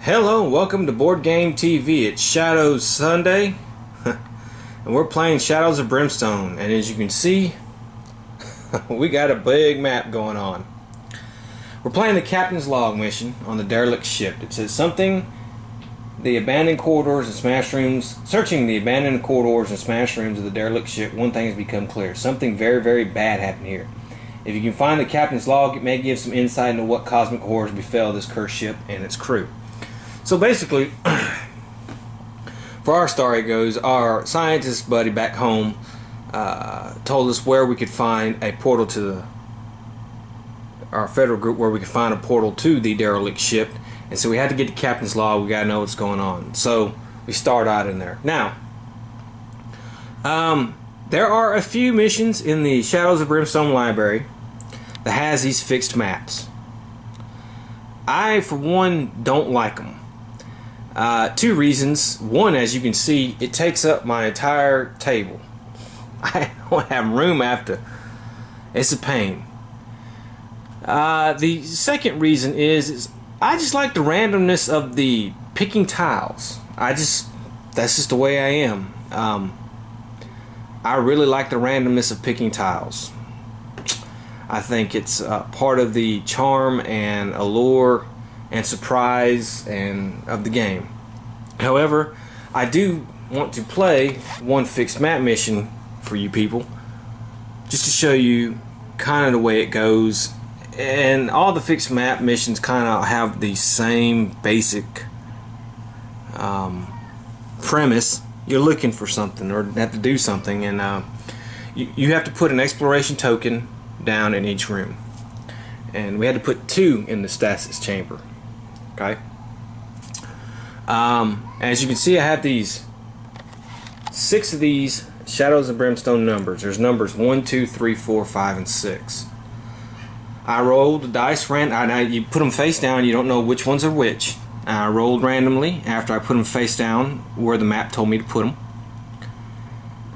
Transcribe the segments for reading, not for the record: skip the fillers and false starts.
Hello and welcome to Board Game TV. It's Shadows Sunday and we're playing Shadows of Brimstone, and as you can see we got a big map going on. We're playing the Captain's Log mission on the derelict ship. It says searching the abandoned corridors and smashed rooms of the derelict ship. One thing has become clear. Something very, very bad happened here. If you can find the captain's log, it may give some insight into what cosmic horrors befell this cursed ship and its crew. So basically, for our story goes, our scientist buddy back home told us where we could find a portal to our federal group, where we could find a portal to the derelict ship. And so we had to get the captain's log. We got to know what's going on. So we start out in there. Now, there are a few missions in the Shadows of Brimstone library that has these fixed maps. I, for one, don't like them. Two reasons. One, as you can see, it takes up my entire table. I don't have room after. It's a pain. The second reason is I just like the randomness of the picking tiles. That's just the way I am. I really like the randomness of picking tiles. I think it's part of the charm and allure and surprise of the game. However, I do want to play one fixed map mission for you people, just to show you kind of the way it goes. And all the fixed map missions kind of have the same basic premise. You're looking for something or have to do something, and you have to put an exploration token down in each room, and we had to put 2 in the stasis chamber. Okay. As you can see, I have 6 of these Shadows of Brimstone numbers. There's numbers 1, 2, 3, 4, 5, and 6. I rolled the dice you put them face down, you don't know which ones are which. I rolled randomly after I put them face down where the map told me to put them,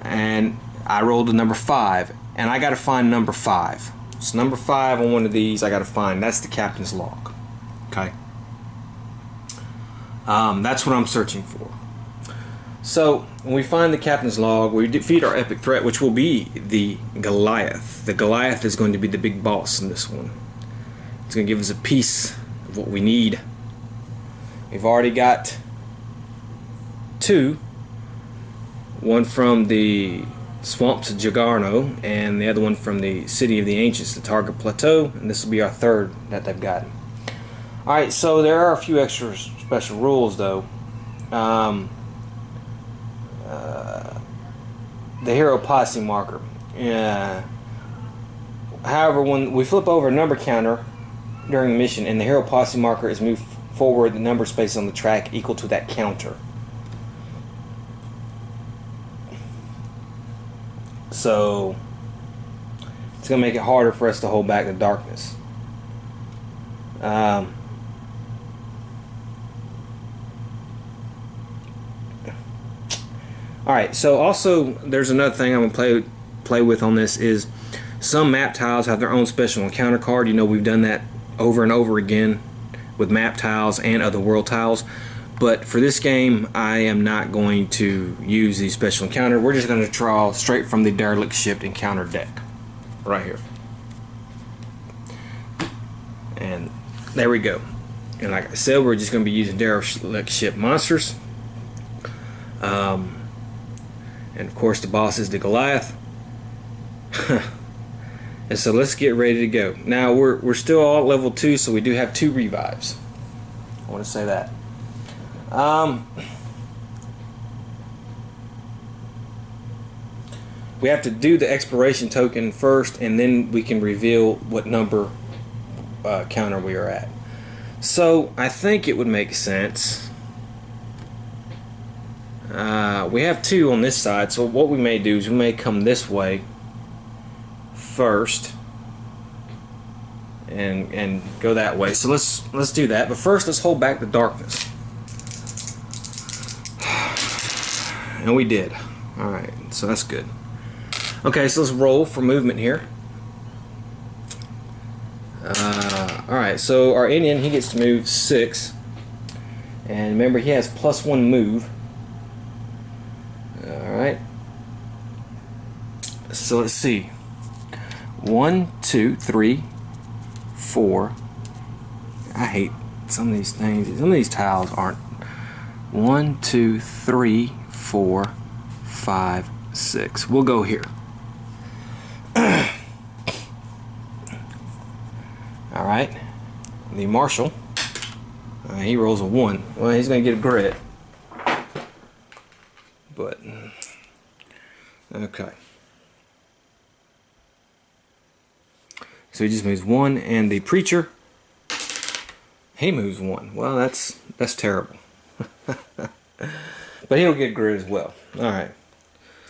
and I rolled the number 5, and I got to find number 5. So number 5 on one of these I got to find. That's the captain's log. Okay. That's what I'm searching for. So when we find the captain's log, we defeat our epic threat, which will be the Goliath. The Goliath is going to be the big boss in this one. It's going to give us a piece of what we need. We've already got 2. One from the swamps of Jagarno, and the other one from the city of the ancients, the Targa Plateau, and this will be our 3rd that they've gotten. Alright, so there are a few extra special rules though. The hero posse marker. However, when we flip over a number counter during the mission and the hero posse marker is moved forward, the number space on the track equal to that counter. So it's going to make it harder for us to hold back the darkness. Alright, so also there's another thing I'm going to play with on this is some map tiles have their own special encounter card. You know, we've done that over and over again with map tiles and other world tiles. But for this game, I am not going to use the special encounter. We're just going to draw straight from the derelict ship encounter deck. Right here. And there we go. And like I said, we're just going to be using derelict ship monsters. And of course the boss is the Goliath. And so let's get ready to go. Now we're still all at level 2, so we do have 2 revives. I want to say that. We have to do the exploration token first, and then we can reveal what number counter we are at. So I think it would make sense. We have 2 on this side, so what we may do is we may come this way first and go that way. So let's do that. But first, let's hold back the darkness. And we did. Alright, so that's good. Okay, so let's roll for movement here. Alright, so our Indian, he gets to move 6. And remember, he has +1 move. Alright. So let's see. 1, 2, 3, 4. I hate some of these things. Some of these tiles aren't. 1, 2, 3, 4, 5, 6. We'll go here. Alright. The marshal. He rolls a 1. Well, he's going to get a grit. But, okay. So he just moves 1, and the preacher, he moves 1. Well, that's terrible. But he'll get grit as well. Alright.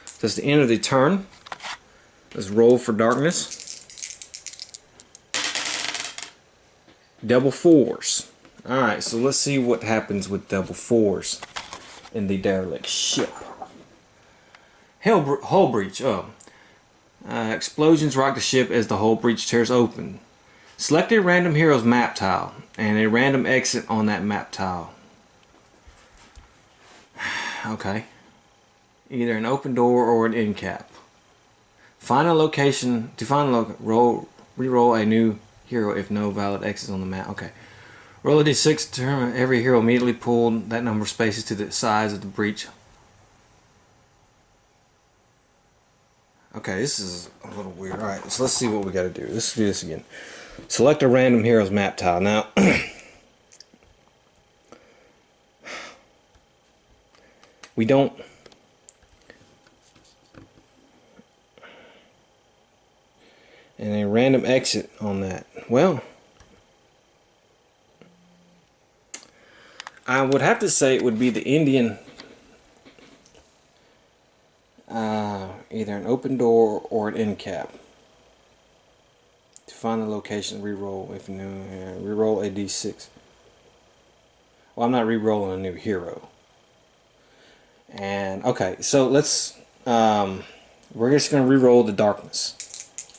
So it's the end of the turn. Let's roll for darkness. Double 4s. Alright, so let's see what happens with double 4s in the derelict ship. Hull breach. Explosions rock the ship as the hull breach tears open. Select a random hero's map tile and a random exit on that map tile. Okay. Either an open door or an end cap. Find a location. To find a re-roll a new hero if no valid exits on the map. Okay. Roll a d6 to determine every hero immediately pulled that number of spaces to the size of the breach. Okay, this is a little weird. Alright, so let's see what we got to do. Let's do this again. Select a random hero's map tile. Now, we don't... And a random exit on that. Well, I would have to say it would be the Indian, either an open door or an end cap. To find the location, re-roll if new, re-roll a d6. Well, I'm not re-rolling a new hero. And okay, so let's we're just gonna re-roll the darkness.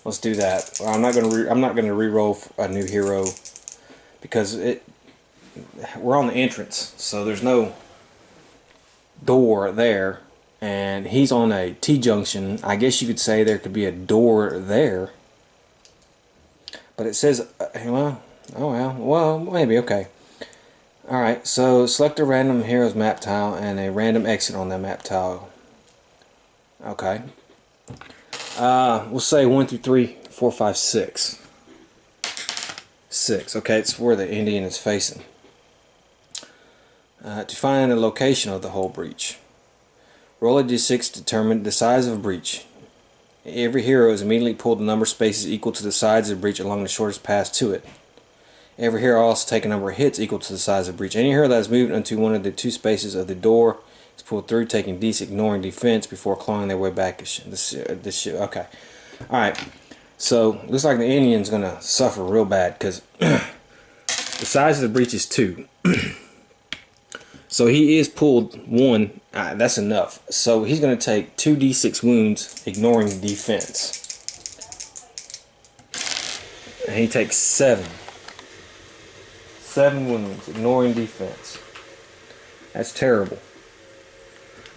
Let's do that. I'm not gonna re-roll a new hero because we're on the entrance, so there's no door there, and he's on a T-junction. I guess you could say there could be a door there, but it says, well, maybe, okay. Alright, so select a random hero's map tile and a random exit on that map tile. Okay. We'll say 1 through 3, 4, 5, 6. 6, okay, it's where the Indian is facing. To find the location of the hull breach. Roll a d6 to determine the size of a breach. Every hero is immediately pulled the number of spaces equal to the sides of the breach along the shortest path to it. Every hero also take a number of hits equal to the size of the breach. Any hero that is moved into one of the 2 spaces of the door is pulled through, taking d6, ignoring defense before clawing their way back. Okay. Alright. So, looks like the Indian's going to suffer real bad because the size of the breach is 2. So he is pulled 1. That's enough. So he's going to take 2d6 wounds, ignoring defense. And he takes 7. 7 wounds, ignoring defense. That's terrible.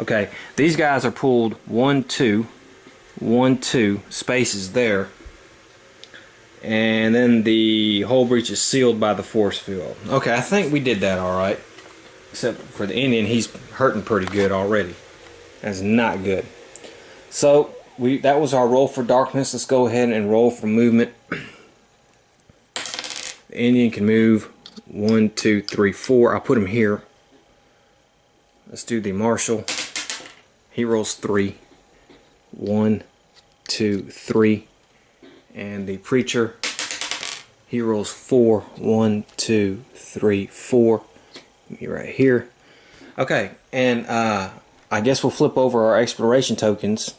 Okay, these guys are pulled 1, 2, 1, 2 spaces there. And then the hull breach is sealed by the force field. Okay, I think we did that alright. Except for the Indian, he's hurting pretty good already. That's not good. So, that was our roll for darkness. Let's go ahead and roll for movement. The Indian can move 1, 2, 3, 4. I'll put him here. Let's do the marshal. He rolls 3. 1, 2, 3. And the preacher, he rolls 4. 1, 2, 3, 4. Me right here. Okay, and I guess we'll flip over our exploration tokens.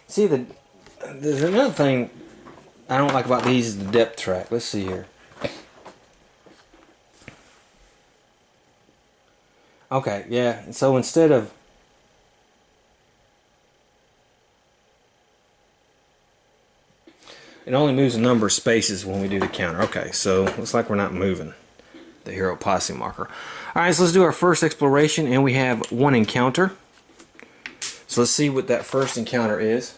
See, there's another thing I don't like about these is the depth track. Let's see here. Okay, yeah, so instead of It only moves a number of spaces when we do the counter. Okay, so looks like we're not moving the hero posse marker. Alright, so let's do our first exploration, and we have one encounter. So let's see what that first encounter is.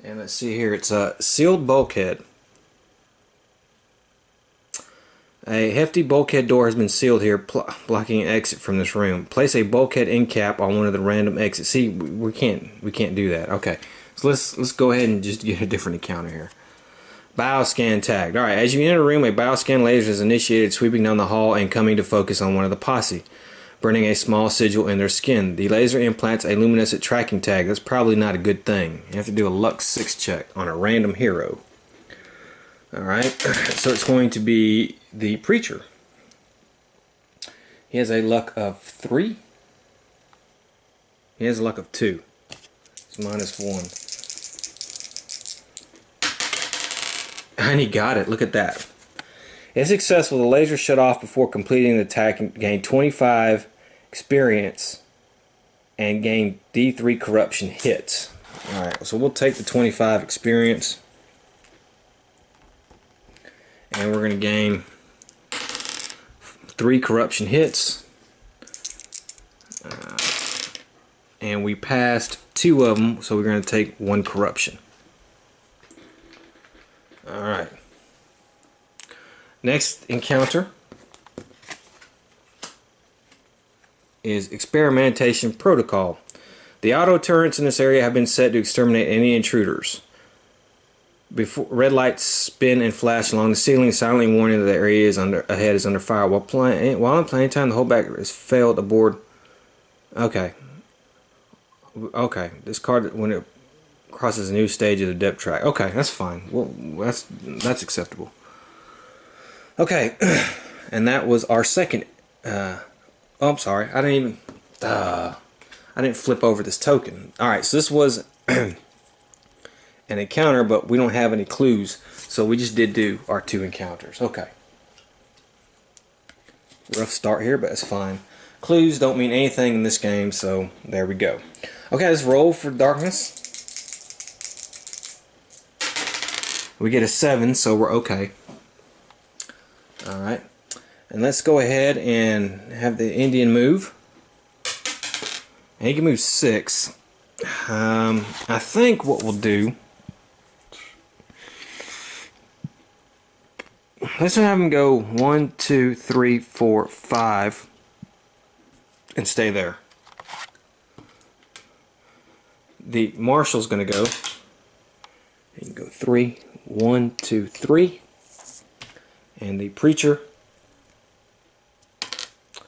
And let's see here, it's a sealed bulkhead. A hefty bulkhead door has been sealed here, blocking an exit from this room. Place a bulkhead end cap on one of the random exits. See, we can't do that. Okay, so let's go ahead and just get a different encounter here. Bioscan tagged. Alright, as you enter the room, a bioscan laser is initiated, sweeping down the hall and coming to focus on one of the posse, burning a small sigil in their skin. The laser implants a luminescent tracking tag. That's probably not a good thing. You have to do a luck 6 check on a random hero. Alright, so it's going to be the preacher. He has a luck of 3. He has a luck of 2. It's -1. And he got it. Look at that. If successful, the laser shut off before completing the attack and gain 25 experience and gain D3 corruption hits. Alright, so we'll take the 25 experience. And we're going to gain 3 corruption hits. And we passed 2 of them, so we're going to take 1 corruption. Alright. Next encounter is Experimentation Protocol. The auto turrets in this area have been set to exterminate any intruders. Before red lights spin and flash along the ceiling, silently warning that the area ahead is under fire. While in playing time, the holdback has failed aboard. Okay. Okay. This card, when it crosses a new stage of the depth track. Okay, that's fine. Well, that's acceptable. Okay, and that was our second. Oh, I'm sorry. I didn't flip over this token. All right, so this was an encounter, but we don't have any clues, so we just did do our 2 encounters. Okay. Rough start here, but it's fine. Clues don't mean anything in this game, so there we go. Okay, let's roll for darkness. We get a 7, so we're okay. Alright. And let's go ahead and have the Indian move. And he can move 6. I think what we'll do, let's have him go 1, 2, 3, 4, 5 and stay there. The marshal's going to go. He can go 3, 1, 2, 3. And the preacher,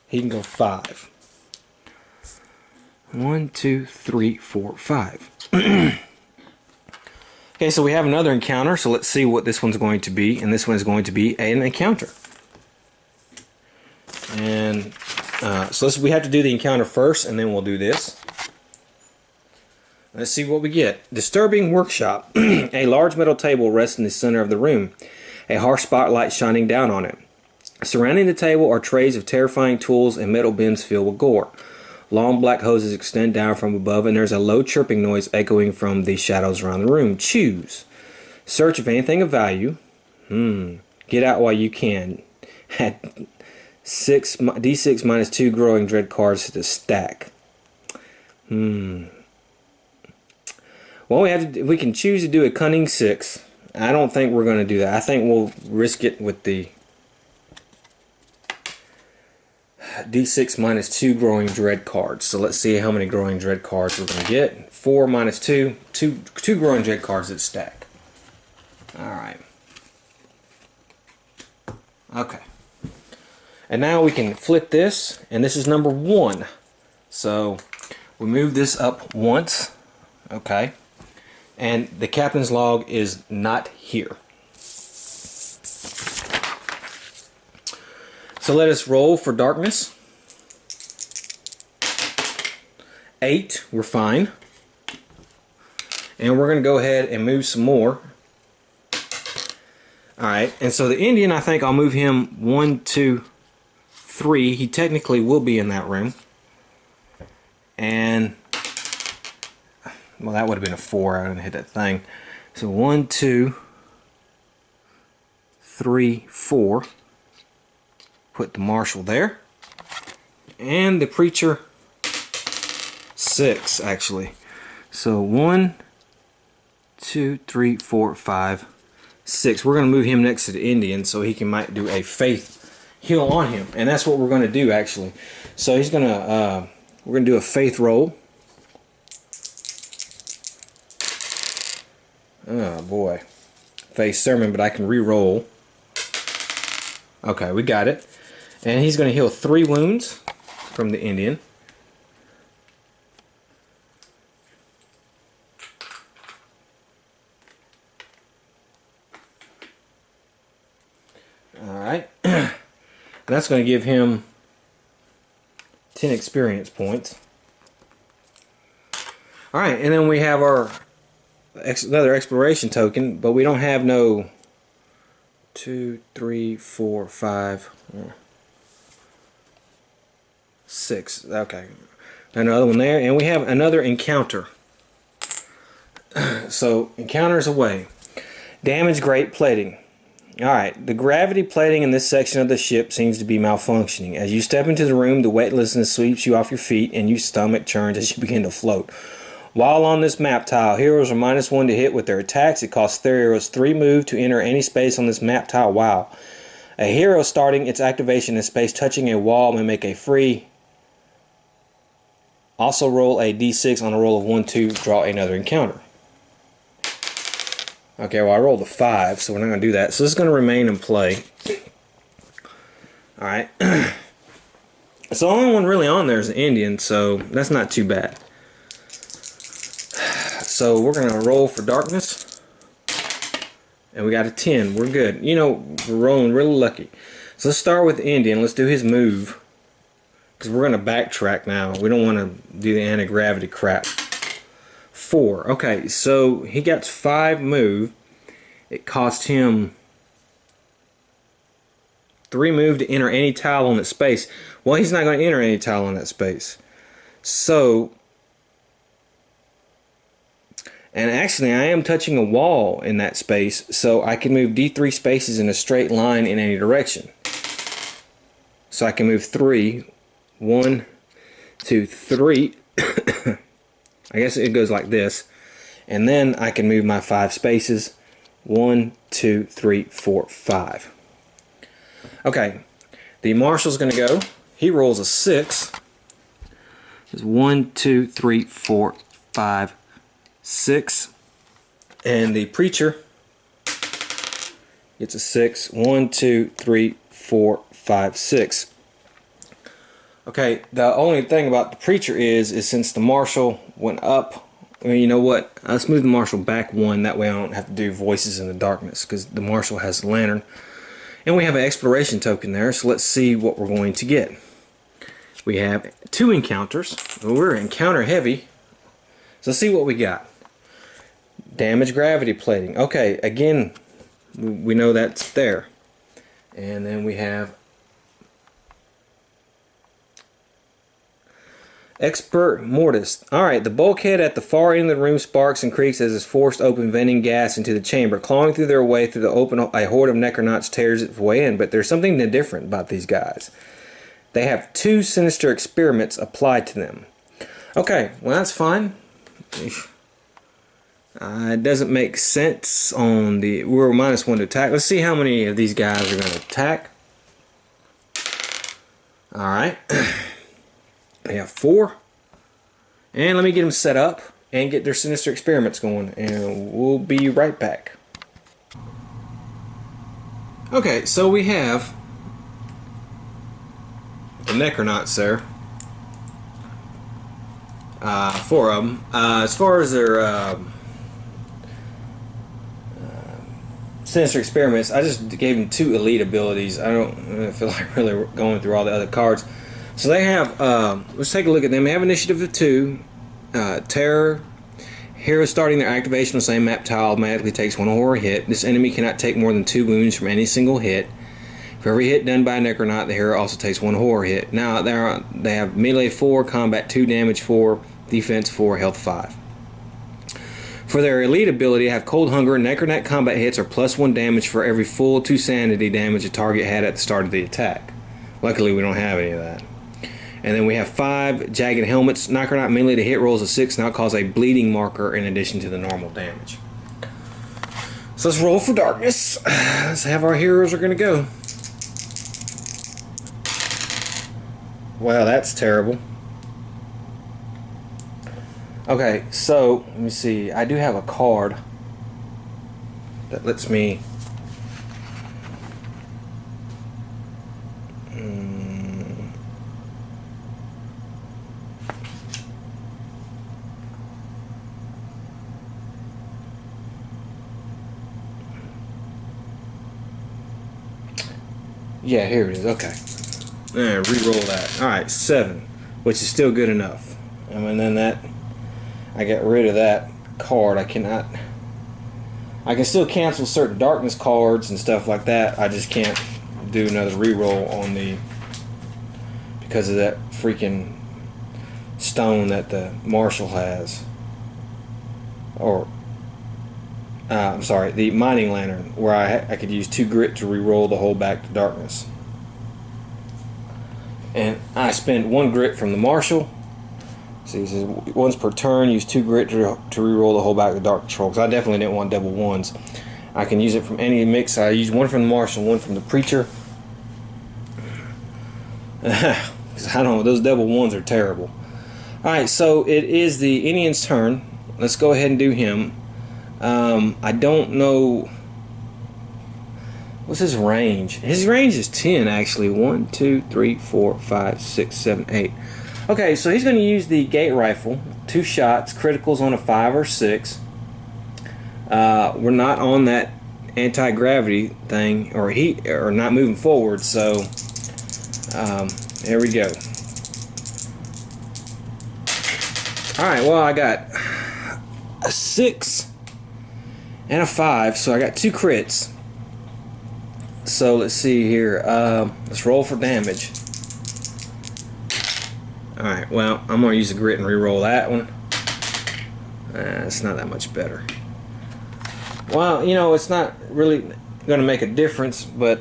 he can go 5. 1, 2, 3, 4, 5. Okay, so we have another encounter, so let's see what this one's going to be. And this one is going to be an encounter. And so we have to do the encounter first, and then we'll do this. Let's see what we get. Disturbing workshop. A large metal table rests in the center of the room, a harsh spotlight shining down on it. Surrounding the table are trays of terrifying tools and metal bins filled with gore. Long black hoses extend down from above, and there's a low chirping noise echoing from the shadows around the room. Choose. Search if anything of value. Get out while you can. Add D6 minus 2 growing dread cards to the stack. Well, we can choose to do a cunning 6. I don't think we're going to do that. I think we'll risk it with the D6 minus 2 growing dread cards. So let's see how many growing dread cards we're going to get. 4 minus 2, 2 growing dread cards that stack. Alright. Okay. And now we can flip this, and this is number 1. So we move this up once. Okay. And the captain's log is not here. So let us roll for darkness. 8, we're fine. And we're going to go ahead and move some more. Alright, and so the Indian, I think I'll move him 1, 2, 3. He technically will be in that room. And, well, that would have been a 4. I didn't hit that thing. So 1, 2, 3, 4. Put the marshal there. And the preacher 6 actually. So 1, 2, 3, 4, 5, 6. We're going to move him next to the Indian so he can might do a faith heal on him, and that's what we're going to do actually. So he's going to we're going to do a faith roll. Oh boy, faith sermon, but I can re-roll. Okay, we got it. And he's going to heal 3 wounds from the Indian. Alright. That's going to give him 10 experience points. Alright, and then we have our another exploration token, but we don't have no 2, 3, 4, 5, 6. Okay. Another one there, and we have another encounter. So, encounters away. Damage grate plating. Alright, the gravity plating in this section of the ship seems to be malfunctioning. As you step into the room, the weightlessness sweeps you off your feet and your stomach churns as you begin to float. While on this map tile, heroes are -1 to hit with their attacks. It costs their heroes 3 move to enter any space on this map tile. Wow. A hero starting its activation in space touching a wall may make a free. Also roll a d6 on a roll of 1, 2, draw another encounter. Okay, well I rolled a 5, so we're not going to do that. So this is going to remain in play. Alright. So the only one really on there is the Indian, so that's not too bad. So we're going to roll for darkness. And we got a 10. We're good. You know, we're rolling really lucky. So let's start with the Indian. Let's do his move. Because we're going to backtrack now. We don't want to do the anti-gravity crap. 4. Okay, so he got 5 move. It cost him 3 move to enter any tile on that space. Well, he's not going to enter any tile on that space. So, and actually I am touching a wall in that space, so I can move D3 spaces in a straight line in any direction. So I can move 3. 1, 2, 3. I guess it goes like this. And then I can move my 5 spaces. 1, 2, 3, 4, 5. Okay. The marshal's going to go. He rolls a 6. It's 1, 2, 3, 4, 5, 6. And the preacher gets a 6. 1, 2, 3, 4, 5, 6. Okay, the only thing about the preacher is since the marshal went up, I mean, you know what? Let's move the marshal back 1. That way I don't have to do voices in the darkness because the marshal has the lantern. And we have an exploration token there, so let's see what we're going to get. We have 2 encounters. We're encounter heavy. So let's see what we got. Damage gravity plating. Okay, again, we know that's there. And then we have Expert Mortis. Alright, the bulkhead at the far end of the room sparks and creaks as it's forced open, venting gas into the chamber. Clawing through their way through the open, a horde of necro-nauts tears its way in, but there's something different about these guys. They have 2 sinister experiments applied to them. Okay, well that's fine. It doesn't make sense on the... We're -1 to attack. Let's see how many of these guys are going to attack. Alright. We have 4. And let me get them set up and get their sinister experiments going, and we'll be right back. Okay, so we have the necro-nauts there. 4 of them. As far as their sinister experiments, I just gave them 2 elite abilities. I don't feel like really going through all the other cards. So they have, let's take a look at them. They have initiative of 2, terror. Heroes starting their activation on the same map tile automatically takes 1 horror hit. This enemy cannot take more than 2 wounds from any single hit. For every hit done by a necro-naut, the hero also takes 1 horror hit. Now they have melee 4, combat 2, damage 4, defense 4, health 5. For their elite ability, have Cold Hunger. Necro-Nauts combat hits are +1 damage for every full 2 sanity damage a target had at the start of the attack. Luckily, we don't have any of that. And then we have 5 Jagged Helmets. Necro-Nauts melee to hit rolls a 6 now cause a bleeding marker in addition to the normal damage. So let's roll for darkness. Let's have our heroes are going to go. Wow, that's terrible. Okay, so let me see. I do have a card that lets me yeah, here it is. Okay. Re-roll that. Alright, 7, which is still good enough. And then that, I got rid of that card. I can still cancel certain darkness cards and stuff like that. I just can't do another re-roll on the, because of that freaking stone that the marshal has. Or I'm sorry, the mining lantern, where I could use 2 grit to re-roll the whole back to darkness. And I spend 1 grit from the marshal. See, it says once per turn, use 2 grit to re-roll the whole back to dark control. Because I definitely didn't want double 1s. I can use it from any mix. I use 1 from the marshal, 1 from the preacher. Because I don't know, those double 1s are terrible. Alright, so it is the Indian's turn. Let's go ahead and do him. I don't know what's his range. His range is 10 actually. 1, 2, 3, 4, 5, 6, 7, 8. Okay, so he's going to use the gate rifle. 2 shots, criticals on a 5 or 6. We're not on that anti-gravity thing, or not moving forward, so there we go. Alright, well, I got a 6 and a 5, so I got 2 crits. So let's see here. Let's roll for damage. Alright, well, I'm going to use the grit and re-roll that one. It's not that much better. Well, you know, it's not really going to make a difference, but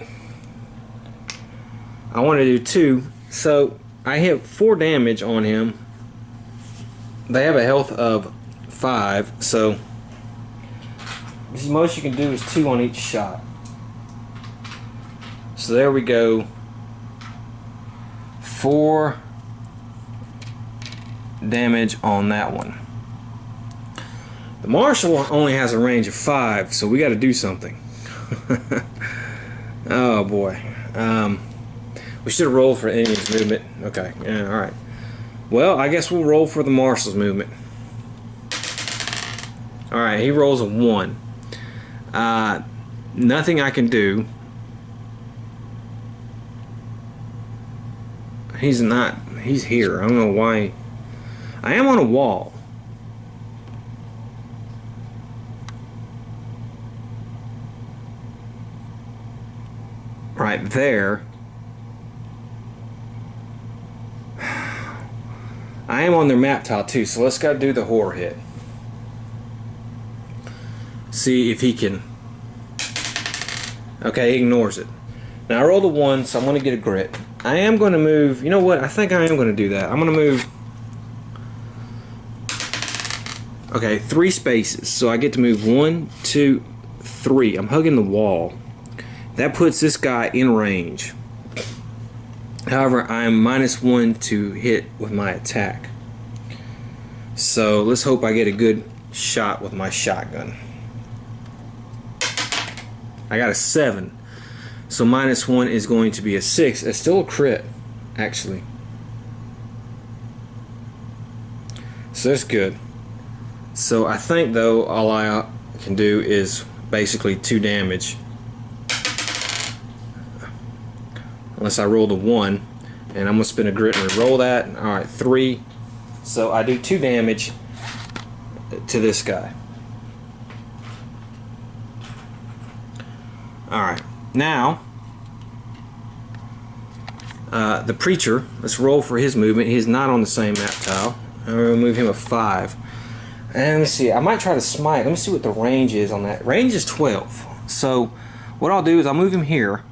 I want to do 2. So I have 4 damage on him. They have a health of 5, so the most you can do is 2 on each shot. So there we go. 4 damage on that one. The marshal only has a range of 5, so we got to do something. Oh boy. We should have rolled for Indian's movement. Okay, yeah, alright. Well, I guess we'll roll for the marshal's movement. Alright, he rolls a 1. Nothing I can do. He's here. I don't know why. I am on a wall. Right there. I am on their map tile too, so let's go do the horror hit. See if he can. Okay, he ignores it. Now I rolled a 1, so I'm going to get a grit. I am going to move. You know what? I think I am going to do that. I'm going to move. Okay, 3 spaces. So I get to move 1, 2, 3. I'm hugging the wall. That puts this guy in range. However, I am -1 to hit with my attack. So let's hope I get a good shot with my shotgun. I got a 7. So -1 is going to be a 6. It's still a crit, actually. So that's good. So I think, though, all I can do is basically 2 damage. Unless I roll the 1. And I'm going to spin a grit and roll that. Alright, 3. So I do 2 damage to this guy. Alright. Now, the preacher, let's roll for his movement. He's not on the same map tile. I'm going to move him a 5. And let me see. I might try to smite. Let me see what the range is on that. Range is 12. So what I'll do is I'll move him here.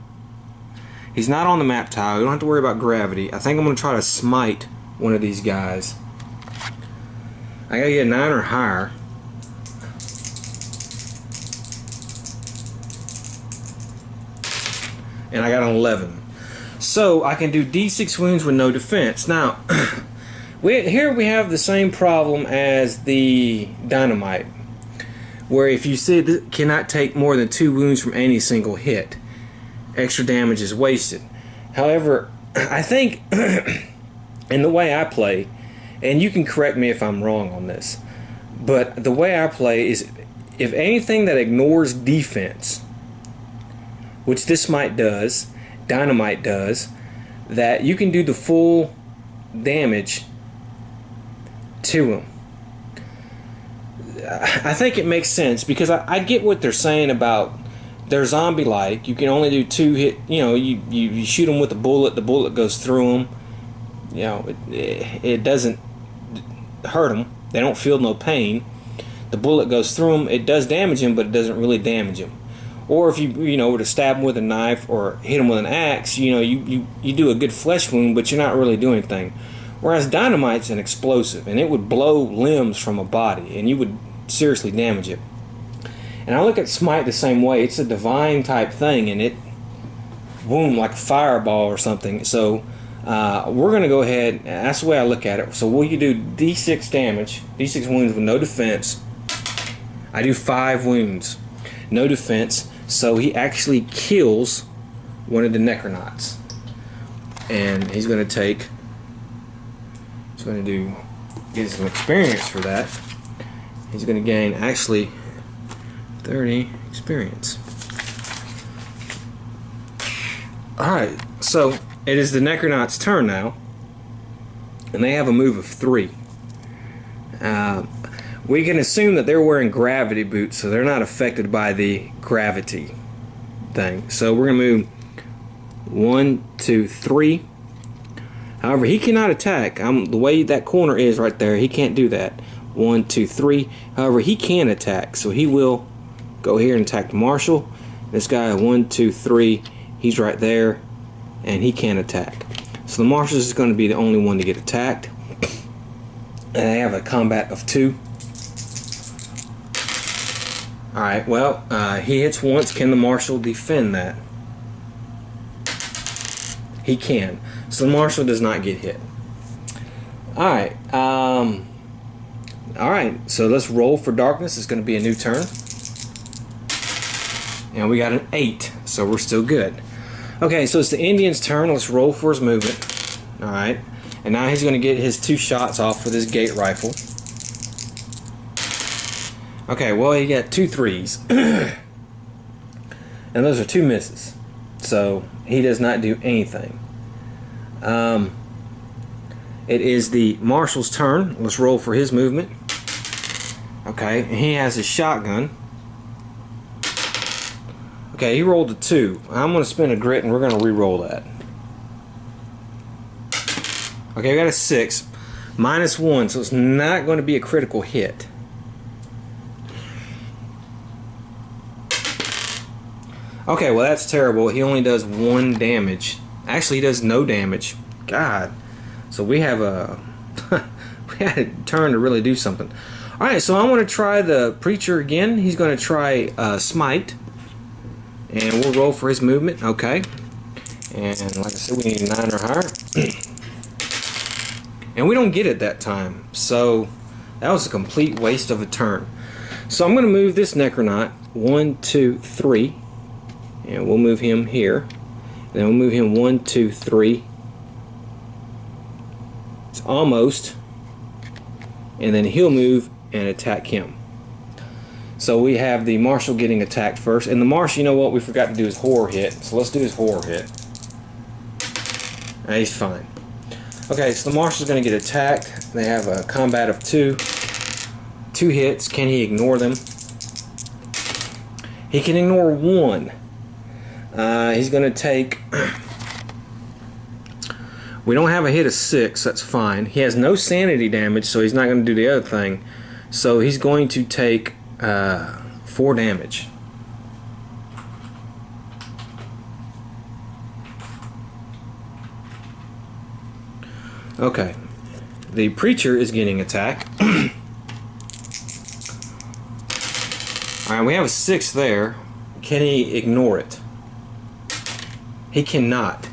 He's not on the map tile. You don't have to worry about gravity. I think I'm going to try to smite one of these guys. I got to get a 9 or higher. And I got an 11. So I can do D6 wounds with no defense. Now, here we have the same problem as the dynamite, where if you see this cannot take more than 2 wounds from any single hit, extra damage is wasted. However, I think in the way I play, and you can correct me if I'm wrong on this, but the way I play is if anything that ignores defense, which this might does, dynamite does, that you can do the full damage to him. I think it makes sense because I get what they're saying about they're zombie-like. You can only do 2 hit. You know, you shoot them with a bullet. The bullet goes through them. You know, it doesn't hurt them. They don't feel no pain. The bullet goes through them. It does damage them, but it doesn't really damage them. Or if you were to stab them with a knife or hit them with an axe, you do a good flesh wound, but you're not really doing anything. Whereas dynamite's an explosive, and it would blow limbs from a body, and you would seriously damage it. And I look at smite the same way. It's a divine type thing, and it boom like a fireball or something. So we're going to go ahead. That's the way I look at it. So we do D6 damage, D6 wounds with no defense. I do 5 wounds, no defense. So he actually kills one of the necro-nauts, and he's going to take. He's going to get some experience for that. He's going to gain actually 30 experience. Alright, so it is the necro-nauts' turn now, and they have a move of 3. We can assume that they're wearing gravity boots, so they're not affected by the gravity thing. So we're going to move 1, 2, 3. However, he cannot attack. The way that corner is right there, he can't do that. 1, 2, 3. However, he can attack, so he will go here and attack the marshal. This guy, 1, 2, 3, he's right there, and he can attack. So the marshal is going to be the only one to get attacked. And they have a combat of 2. Alright, well, he hits once. Can the marshal defend that? He can. So the marshal does not get hit. Alright, alright, so let's roll for darkness. It's going to be a new turn. And we got an 8, so we're still good. Okay, so it's the Indian's turn. Let's roll for his movement. Alright, and now he's going to get his 2 shots off with his gate rifle. Okay, well, he got 2 3s. And those are 2 misses. So he does not do anything. It is the marshal's turn. Let's roll for his movement. Okay, and he has his shotgun. Okay, he rolled a 2. I'm going to spend a grit and we're going to re-roll that. Okay, we got a 6. -1, so it's not going to be a critical hit. Okay, well that's terrible. He only does 1 damage. Actually, he does no damage. God. So we have a we had a turn to really do something. Alright, so I want to try the preacher again. He's going to try smite. And we'll roll for his movement. Okay. And like I said, we need 9 or higher. And we don't get it that time. So that was a complete waste of a turn. So I'm going to move this necro-naut 1, 2, 3. And we'll move him here. Then we'll move him 1, 2, 3. It's almost. And then he'll move and attack him. So we have the marshal getting attacked first. And the marshal, you know what, we forgot to do his horror hit. So let's do his horror hit. And he's fine. Okay, so the marshal's going to get attacked. They have a combat of 2. 2 hits. Can he ignore them? He can ignore 1. He's going to take... We don't have a hit of 6, that's fine. He has no sanity damage, so he's not going to do the other thing. So he's going to take 4 damage. Okay, the preacher is getting attacked. Alright, we have a 6 there. Can he ignore it? He cannot.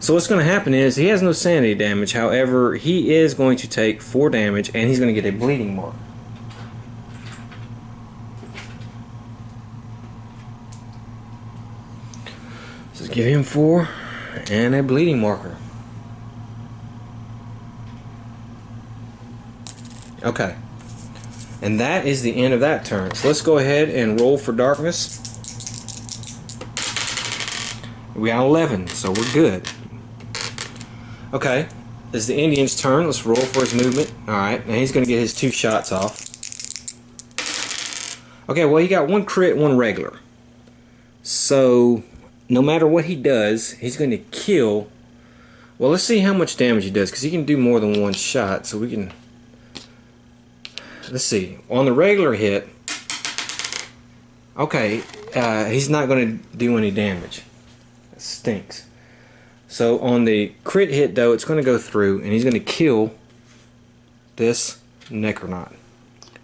So what's going to happen is he has no sanity damage. However, he is going to take 4 damage and he's going to get a bleeding mark. So give him 4 and a bleeding marker. Okay. And that is the end of that turn. So let's go ahead and roll for darkness. We got 11, so we're good. Okay, it's the Indian's turn. Let's roll for his movement. Alright, now he's going to get his 2 shots off. Okay, well, he got 1 crit, 1 regular. So, no matter what he does, he's going to kill. Well, let's see how much damage he does, because he can do more than 1 shot, so we can... Let's see. On the regular hit, okay, he's not going to do any damage. That stinks. So on the crit hit, though, it's going to go through, and he's going to kill this necro-naut.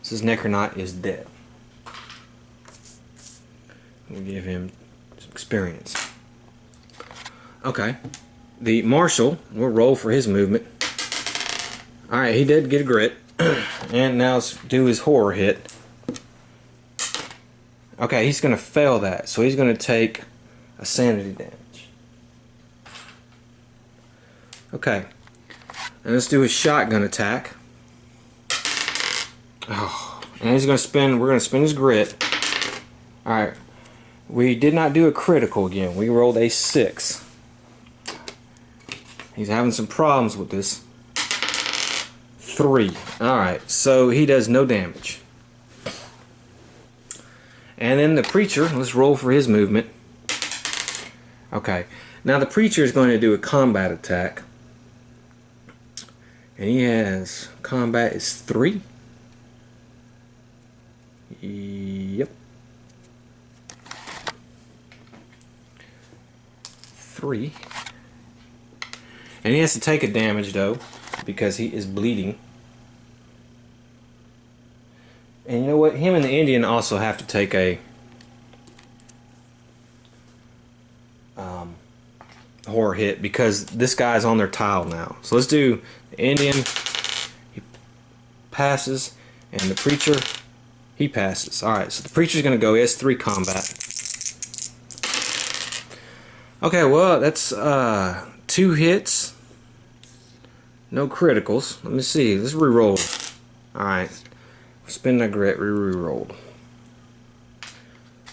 So this necro-naut is dead. We'll give him some experience. Okay. The marshal will roll for his movement. Alright, he did get a grit. And now let's do his horror hit. Okay, he's going to fail that. So he's going to take a sanity damage. Okay. And let's do his shotgun attack. Oh, and he's going to spin, we're going to spin his grit. Alright. We did not do a critical again. We rolled a 6. He's having some problems with this. 3. Alright, so he does no damage. And then the preacher, let's roll for his movement. Okay, now the preacher is going to do a combat attack. And he has, combat is 3. Yep. 3. And he has to take a damage though, because he is bleeding. And you know what? Him and the Indian also have to take a horror hit because this guy's on their tile now. So let's do the Indian. He passes, and the preacher, he passes. Alright, so the preacher's going to go. He has 3 combat. Okay, well, that's 2 hits. No criticals. Let me see. Let's re-roll. Alright. Spin that grit, we re-rolled.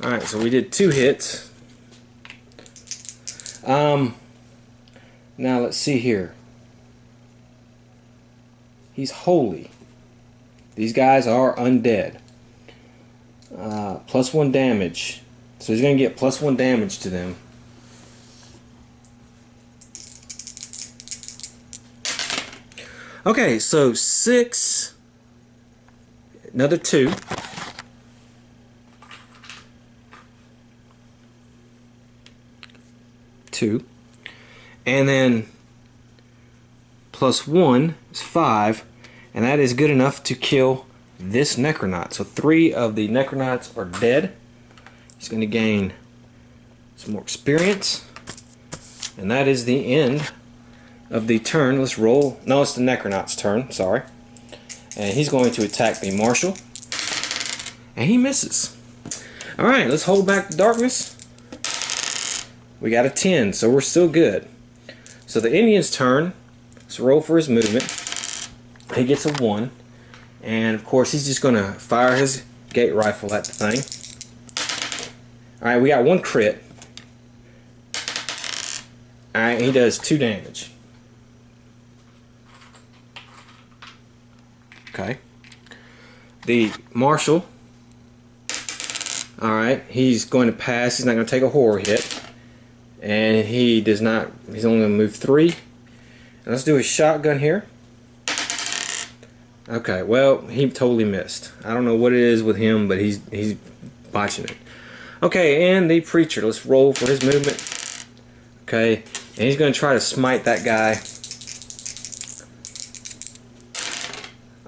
Alright, so we did 2 hits. Now let's see here. He's holy. These guys are undead. +1 damage. So he's going to get +1 damage to them. Okay, so 6... Another 2. And then +1 is 5. And that is good enough to kill this necro-naut. So 3 of the necro-nauts are dead. He's going to gain some more experience. And that is the end of the turn. Let's roll. No, it's the necro-naut's turn. Sorry. And he's going to attack the marshal. And he misses. Alright, let's hold back the darkness. We got a 10, so we're still good. So the Indian's turn. Let's roll for his movement. He gets a 1. And of course he's just going to fire his gate rifle at the thing. Alright, we got 1 crit. Alright, he does 2 damage. Okay. The marshal. Alright, he's going to pass. He's not going to take a horror hit. And he does not. He's only going to move 3. And let's do a shotgun here. Okay, well, he totally missed. I don't know what it is with him, but he's botching it. Okay, and the preacher. Let's roll for his movement. Okay, and he's going to try to smite that guy.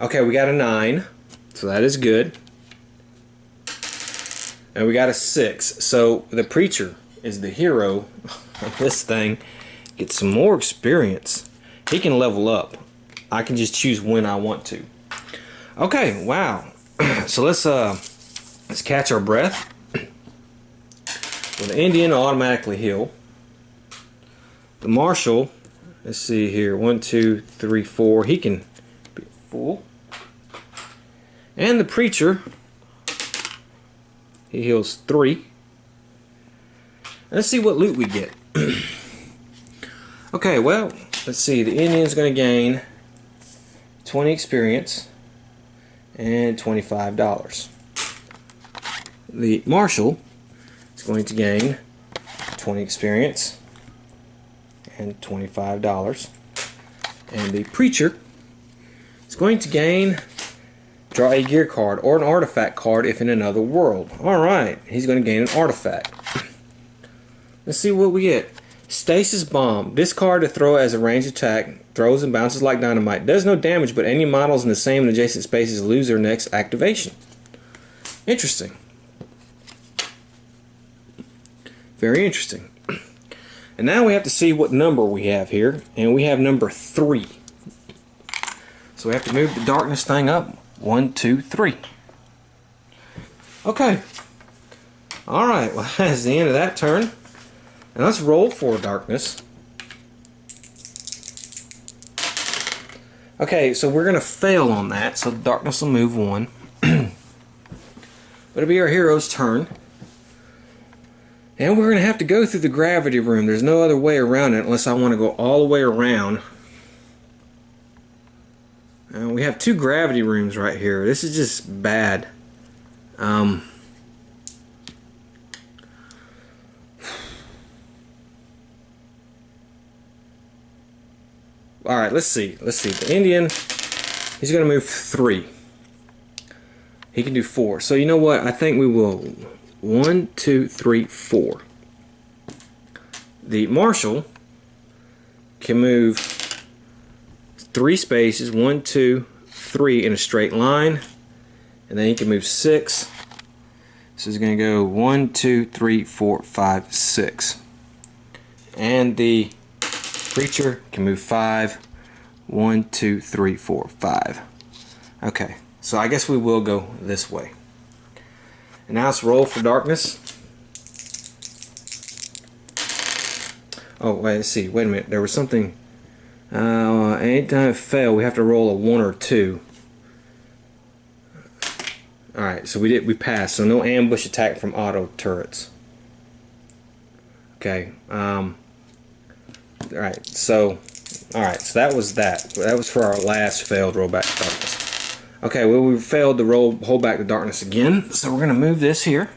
Okay, we got a 9, so that is good. And we got a 6. So the preacher is the hero of this thing. Get some more experience. He can level up. I can just choose when I want to. Okay, wow. So let's catch our breath. Well, the Indian will automatically heal. The marshal, let's see here, 1, 2, 3, 4. He can be full. And the preacher, he heals 3. Let's see what loot we get. Okay, well, let's see. The Indian's going to gain 20 experience and $25. The marshal is going to gain 20 experience and $25. And the preacher is going to gain, draw a gear card or an artifact card if in another world. Alright, he's going to gain an artifact. Let's see what we get. Stasis Bomb. This card to throw as a ranged attack. Throws and bounces like dynamite. Does no damage, but any models in the same and adjacent spaces lose their next activation. Interesting. Very interesting. And now we have to see what number we have here. And we have number 3. So we have to move the darkness thing up. 1, 2, 3. Okay. Alright, well that's the end of that turn. And let's roll for darkness. Okay, so we're going to fail on that, so darkness will move 1. But it'll be our hero's turn. And we're going to have to go through the gravity room. There's no other way around it unless I want to go all the way around. And we have 2 gravity rooms right here. This is just bad. Alright, let's see. The Indian, he's going to move 3. He can do 4. So you know what? I think we will 1, 2, 3, 4. The marshal can move 3 spaces, 1, 2, 3 in a straight line. And then he can move 6. So he's going to go 1, 2, 3, 4, 5, 6. And the preacher can move 5. 1, 2, 3, 4, 5. Okay, so I guess we will go this way. And now let's roll for darkness. Oh, wait, let's see. Wait a minute. There was something. Anytime it failed, we have to roll a 1 or 2. Alright, so we passed. So no ambush attack from auto turrets. Okay. Alright, so that was that. That was for our last failed rollback to darkness. Okay, well we failed to hold back the darkness again, so we're going to move this here.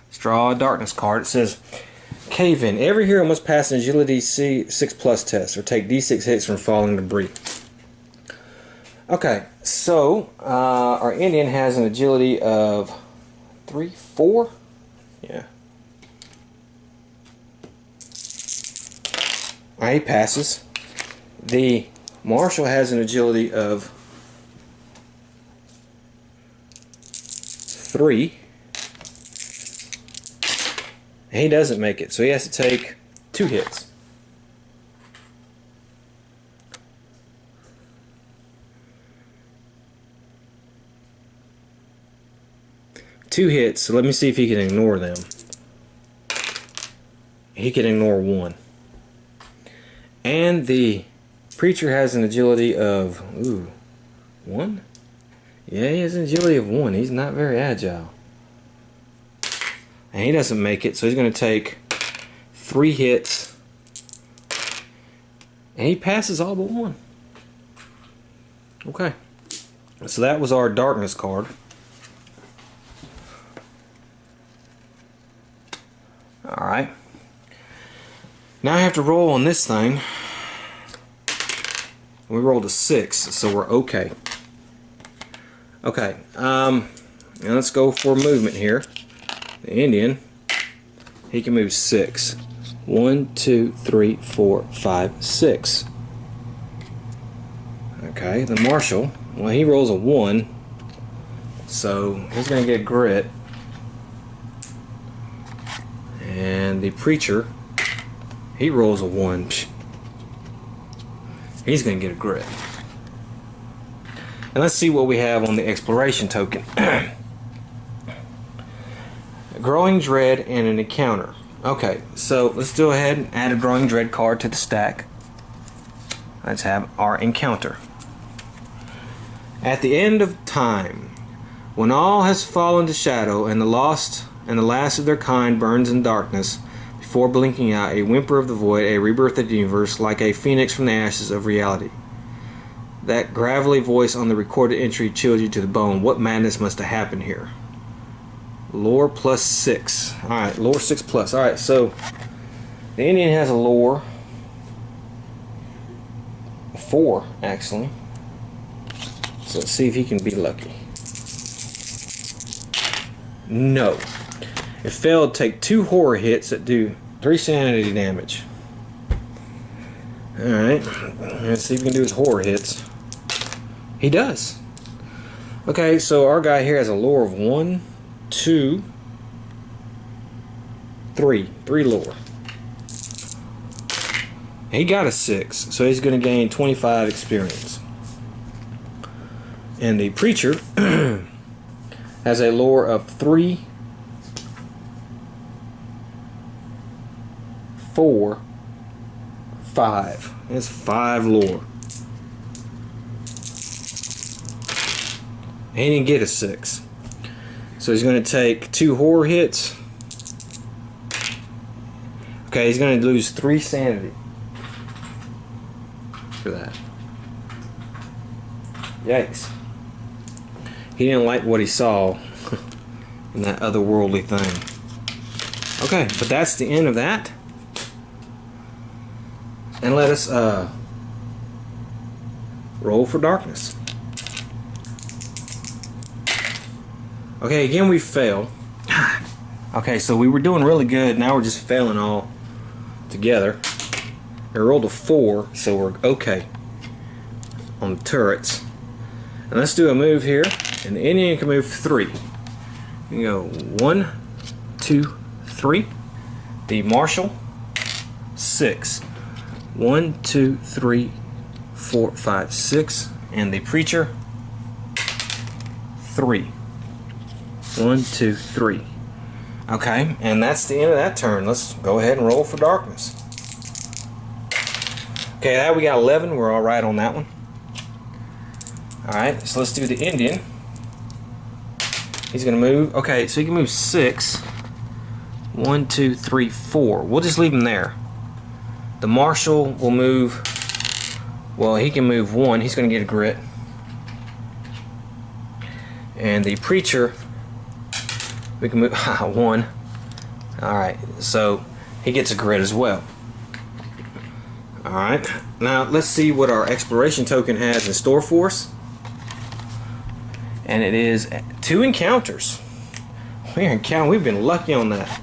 Let's draw a darkness card. It says, Cave in. Every hero must pass an agility C6+ test or take D6 hits from falling debris. Okay, so our Indian has an agility of 3, 4. Yeah. Alright, he passes. The marshal has an agility of 3. And he doesn't make it, so he has to take 2 hits. So let me see if he can ignore them. He can ignore 1. And the preacher has an agility of 1? Yeah, he has an agility of 1. He's not very agile. And he doesn't make it, so he's going to take 3 hits. And he passes all but 1. Okay. So that was our darkness card. Alright. Now I have to roll on this thing. We rolled a 6, so we're okay. Okay, now let's go for movement here. The Indian, he can move 6. 1, 2, 3, 4, 5, 6. Okay, the marshal, well, he rolls a 1, so he's going to get grit. And the preacher, he rolls a 1. He's going to get a grit. And let's see what we have on the exploration token. Growing Dread and an encounter. Okay, so let's go ahead and add a Growing Dread card to the stack. Let's have our encounter. At the end of time, when all has fallen to shadow and the last of their kind burns in darkness, before blinking out, a whimper of the void, a rebirth of the universe, like a phoenix from the ashes of reality. That gravelly voice on the recorded entry chilled you to the bone. What madness must have happened here? Lore plus 6. Alright, lore 6 plus. Alright, so the Indian has a lore 4, actually. So let's see if he can be lucky. No. It failed. Take 2 horror hits that do 3 sanity damage. Alright, let's see if he can do his horror hits. He does. Okay, so our guy here has a lore of 1, 2, 3. 3 lore. He got a 6, so he's going to gain 25 experience. And the preacher has a lore of 3, 4, 5. That's 5 lore. He didn't get a 6. So he's going to take 2 horror hits. Okay, he's going to lose 3 sanity for that. Yikes. He didn't like what he saw in that otherworldly thing. Okay, but that's the end of that. And let us roll for darkness. Okay, again we fail. Okay, so we were doing really good. Now we're just failing all together. I rolled a 4, so we're okay on the turrets. And let's do a move here. And the Indian can move 3. You can go 1, 2, 3. The marshal 6. 1, 2, 3, 4, 5, 6. And the preacher 3. 1, 2, 3. Okay, and that's the end of that turn. Let's go ahead and roll for darkness. Okay, now we got 11. We're all right on that one. Alright, so let's do the Indian. He's going to move. Okay, so he can move 6. 1, 2, 3, 4. We'll just leave him there. The marshal will move. Well, he can move 1. He's going to get a grit. And the preacher, we can move 1. Alright, so he gets a grit as well. Alright, now let's see what our exploration token has in store for us. And it is 2 encounters. We've been lucky on that.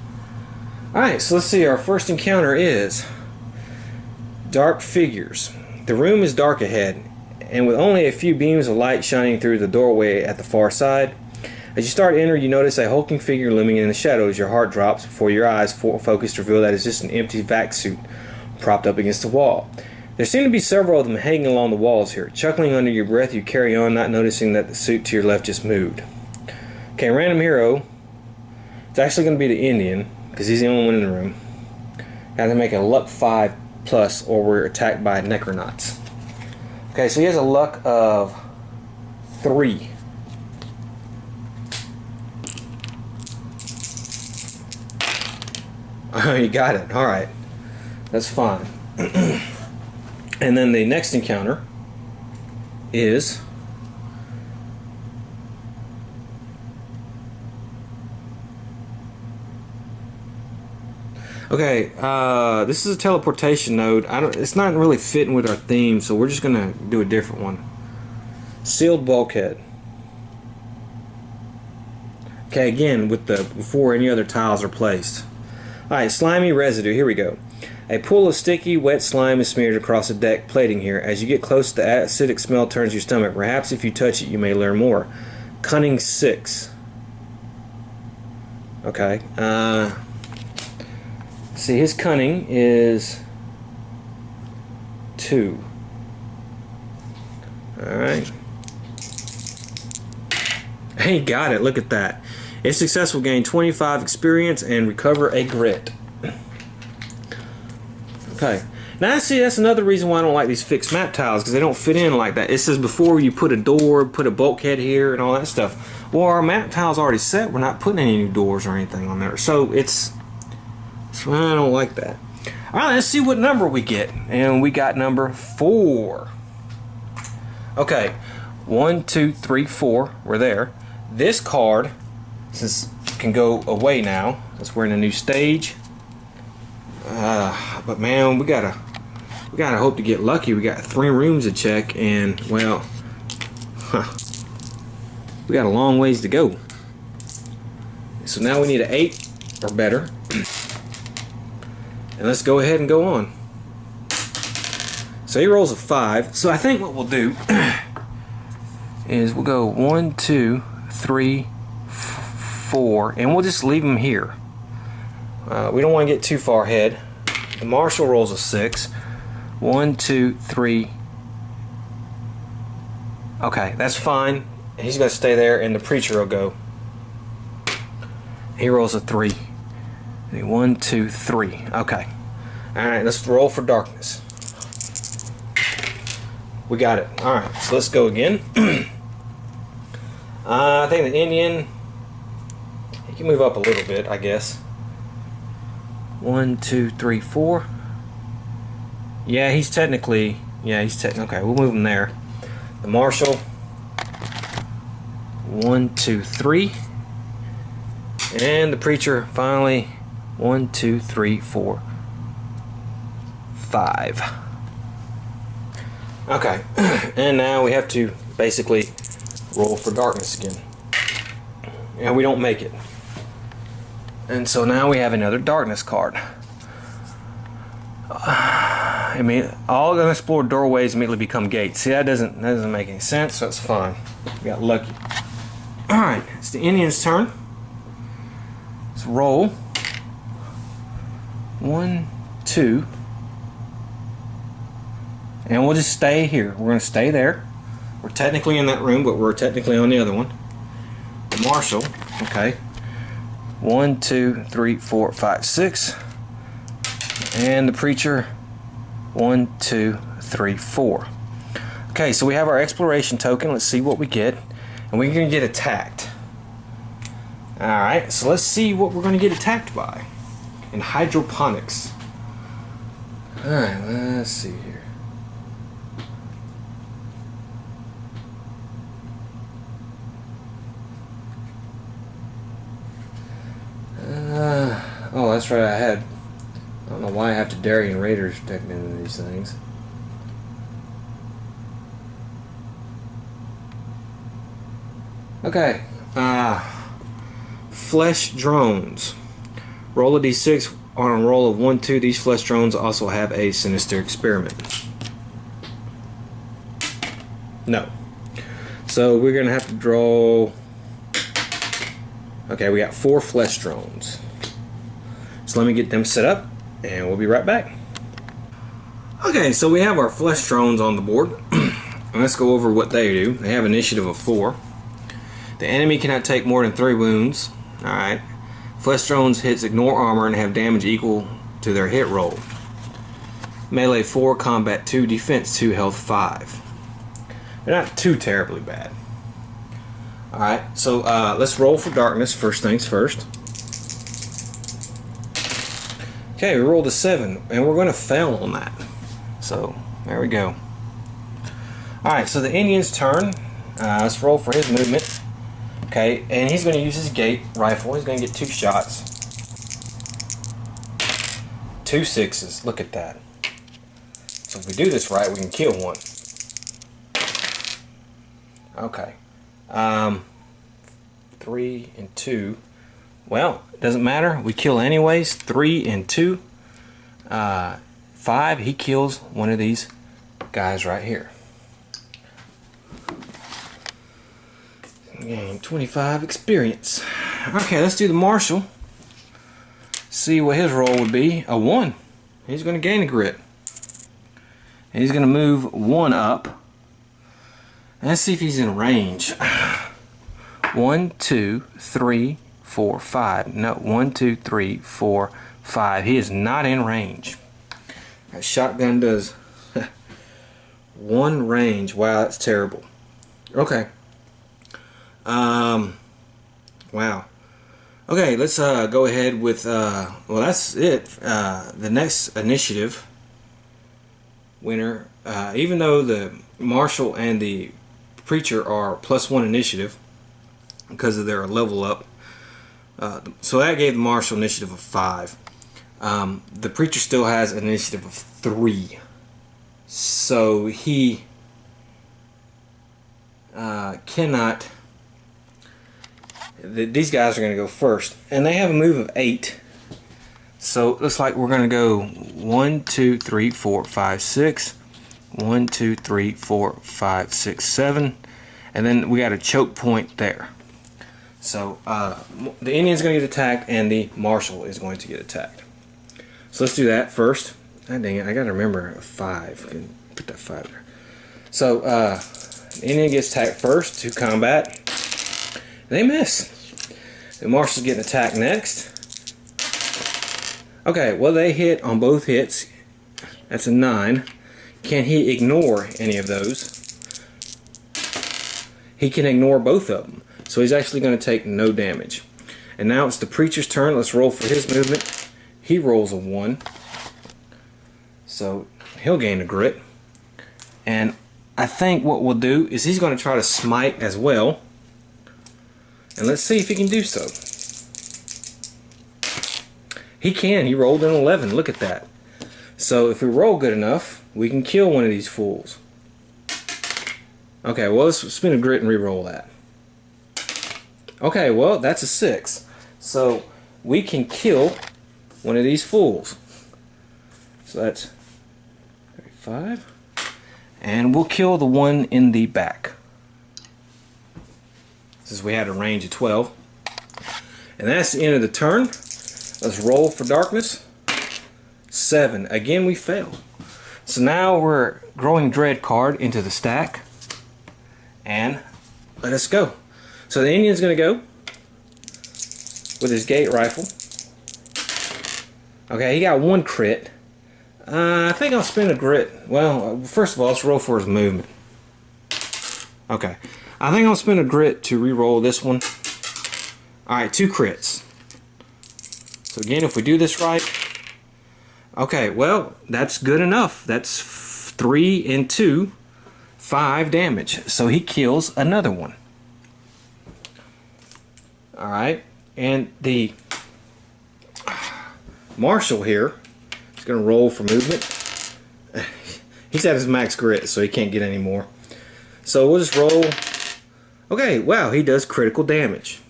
Alright, so let's see. Our first encounter is dark figures. The room is dark ahead, and with only a few beams of light shining through the doorway at the far side. As you start to enter, you notice a hulking figure looming in the shadows. Your heart drops before your eyes focus to reveal that it's just an empty vac suit propped up against the wall. There seem to be several of them hanging along the walls here. Chuckling under your breath, you carry on, not noticing that the suit to your left just moved. Okay, random hero. It's actually going to be the Indian, because he's the only one in the room. Got to make a luck 5 plus, or we're attacked by necro-nauts. Okay, so he has a luck of 3. Oh, you got it. Alright. That's fine. And then the next encounter is okay, this is a teleportation node. It's not really fitting with our theme, so we're just gonna do a different one. Sealed bulkhead. Okay, again, with the before any other tiles are placed. Alright, slimy residue. Here we go. A pool of sticky, wet slime is smeared across the deck plating here. As you get close, the acidic smell turns your stomach. Perhaps if you touch it, you may learn more. Cunning 6. Okay. See, his cunning is 2. Alright. He got it. Look at that. If successful, gain 25 experience and recover a grit. Okay. Now, see, that's another reason why I don't like these fixed map tiles, because they don't fit in like that. It says before you put a door, put a bulkhead here, and all that stuff. Well, our map tile's already set. We're not putting any new doors or anything on there. So I don't like that. Alright, let's see what number we get. And we got number 4. Okay. 1, 2, 3, 4. We're there. This card, since can go away now, since we're in a new stage. But man, we gotta hope to get lucky. We got 3 rooms to check, and well, we got a long ways to go. So now we need an 8 or better, and let's go ahead and go on. So he rolls a 5. So I think what we'll do is we'll go 1, 2, 3, 4, and we'll just leave him here. We don't want to get too far ahead. The marshal rolls a 6. 1, 2, 3. Okay, that's fine. He's going to stay there, and the preacher will go. He rolls a 3. 1, 2, 3. Okay. Alright, let's roll for darkness. We got it. Alright, so let's go again. I think the Indian, he can move up a little bit, I guess. 1, 2, 3, 4. Yeah, he's technically. Okay, we'll move him there. The marshal. 1, 2, 3. And the preacher finally. 1, 2, 3, 4, 5. Okay, and now we have to basically roll for darkness again. And we don't make it. And so now we have another darkness card. I mean, all unexplored doorways immediately become gates. See, that doesn't make any sense, so it's fine. We got lucky. Alright, it's the Indian's turn. Let's roll. 1, 2. And we'll just stay here. We're going to stay there. We're technically in that room, but we're technically on the other one. The marshal, okay. 1, 2, 3, 4, 5, 6. And the preacher, 1, 2, 3, 4. Okay, so we have our exploration token. Let's see what we get. And we're going to get attacked. Alright, so let's see what we're going to get attacked by. In hydroponics. Alright, let's see here. Oh, that's right, I don't know why I have to Darien Raiders decked into these things. Okay, flesh drones. Roll a d6 on a roll of 1, 2. These flesh drones also have a sinister experiment. No. So we're going to have to draw. Okay, we got 4 flesh drones. So let me get them set up, and we'll be right back. Okay, so we have our flesh drones on the board. Let's go over what they do. They have initiative of 4. The enemy cannot take more than 3 wounds. Alright. Flesh drones hits ignore armor and have damage equal to their hit roll. Melee 4, combat 2, defense 2, health 5. They're not too terribly bad. Alright, so let's roll for darkness, first things first. Okay, we rolled a 7, and we're going to fail on that. So, there we go. Alright, so the Indian's turn. Let's roll for his movement. Okay, and he's going to use his gate rifle. He's going to get 2 shots. 2 6s. Look at that. So if we do this right, we can kill one. 3 and 2. Well, it doesn't matter. We kill anyways. 3 and 2. 5. He kills one of these guys right here. Gain 25 experience. Okay, let's do the marshal. See what his roll would be. A 1. He's going to gain a grit. And he's going to move 1 up. Let's see if he's in range. 1, 2, 3, 4, 5. No, 1, 2, 3, 4, 5. He is not in range. That shotgun does 1 range. Wow, that's terrible. Okay. Wow. Okay, let's go ahead with well, that's it. The next initiative winner, even though the marshal and the preacher are +1 initiative because of their level up, so that gave the marshal initiative of 5. The preacher still has an initiative of 3, so he cannot. These guys are going to go first, and they have a move of 8. So it looks like we're going to go 1, 2, 3, 4, 5, 6. 1, 2, 3, 4, 5, 6, 7, and then we got a choke point there. So the Indian's going to get attacked, and the marshal is going to get attacked. So let's do that first. Ah, dang it! I got to remember 5. Put that 5 there. So the Indian gets attacked first to combat. They miss. The marshal's getting attacked next. Okay, well they hit on both hits. That's a 9. Can he ignore any of those? He can ignore both of them. So he's actually going to take no damage. And now it's the preacher's turn. Let's roll for his movement. He rolls a 1. So he'll gain a grit. And I think what we'll do is he's going to try to smite as well. And let's see if he can do so. He can. He rolled an 11. Look at that. So if we roll good enough, we can kill one of these fools. Okay, well, let's spin a grit and re-roll that. Okay, well, that's a 6. So we can kill one of these fools. So that's 35. And we'll kill the one in the back, since we had a range of 12. And that's the end of the turn. Let's roll for darkness. 7. Again, we fail. So now we're growing dread card into the stack. And let us go. So the Indian's going to go with his gate rifle. Okay, he got 1 crit. I think I'll spin a grit. Well, first of all, let's roll for his movement. Okay. I think I'll spin a grit to re-roll this one. Alright, 2 crits. So again, if we do this right. Okay, well, that's good enough. That's 3 and 2. 5 damage. So he kills another one. Alright, and the marshal here is going to roll for movement. He's at his max grit, so he can't get any more. So we'll just roll. Okay, wow, he does critical damage.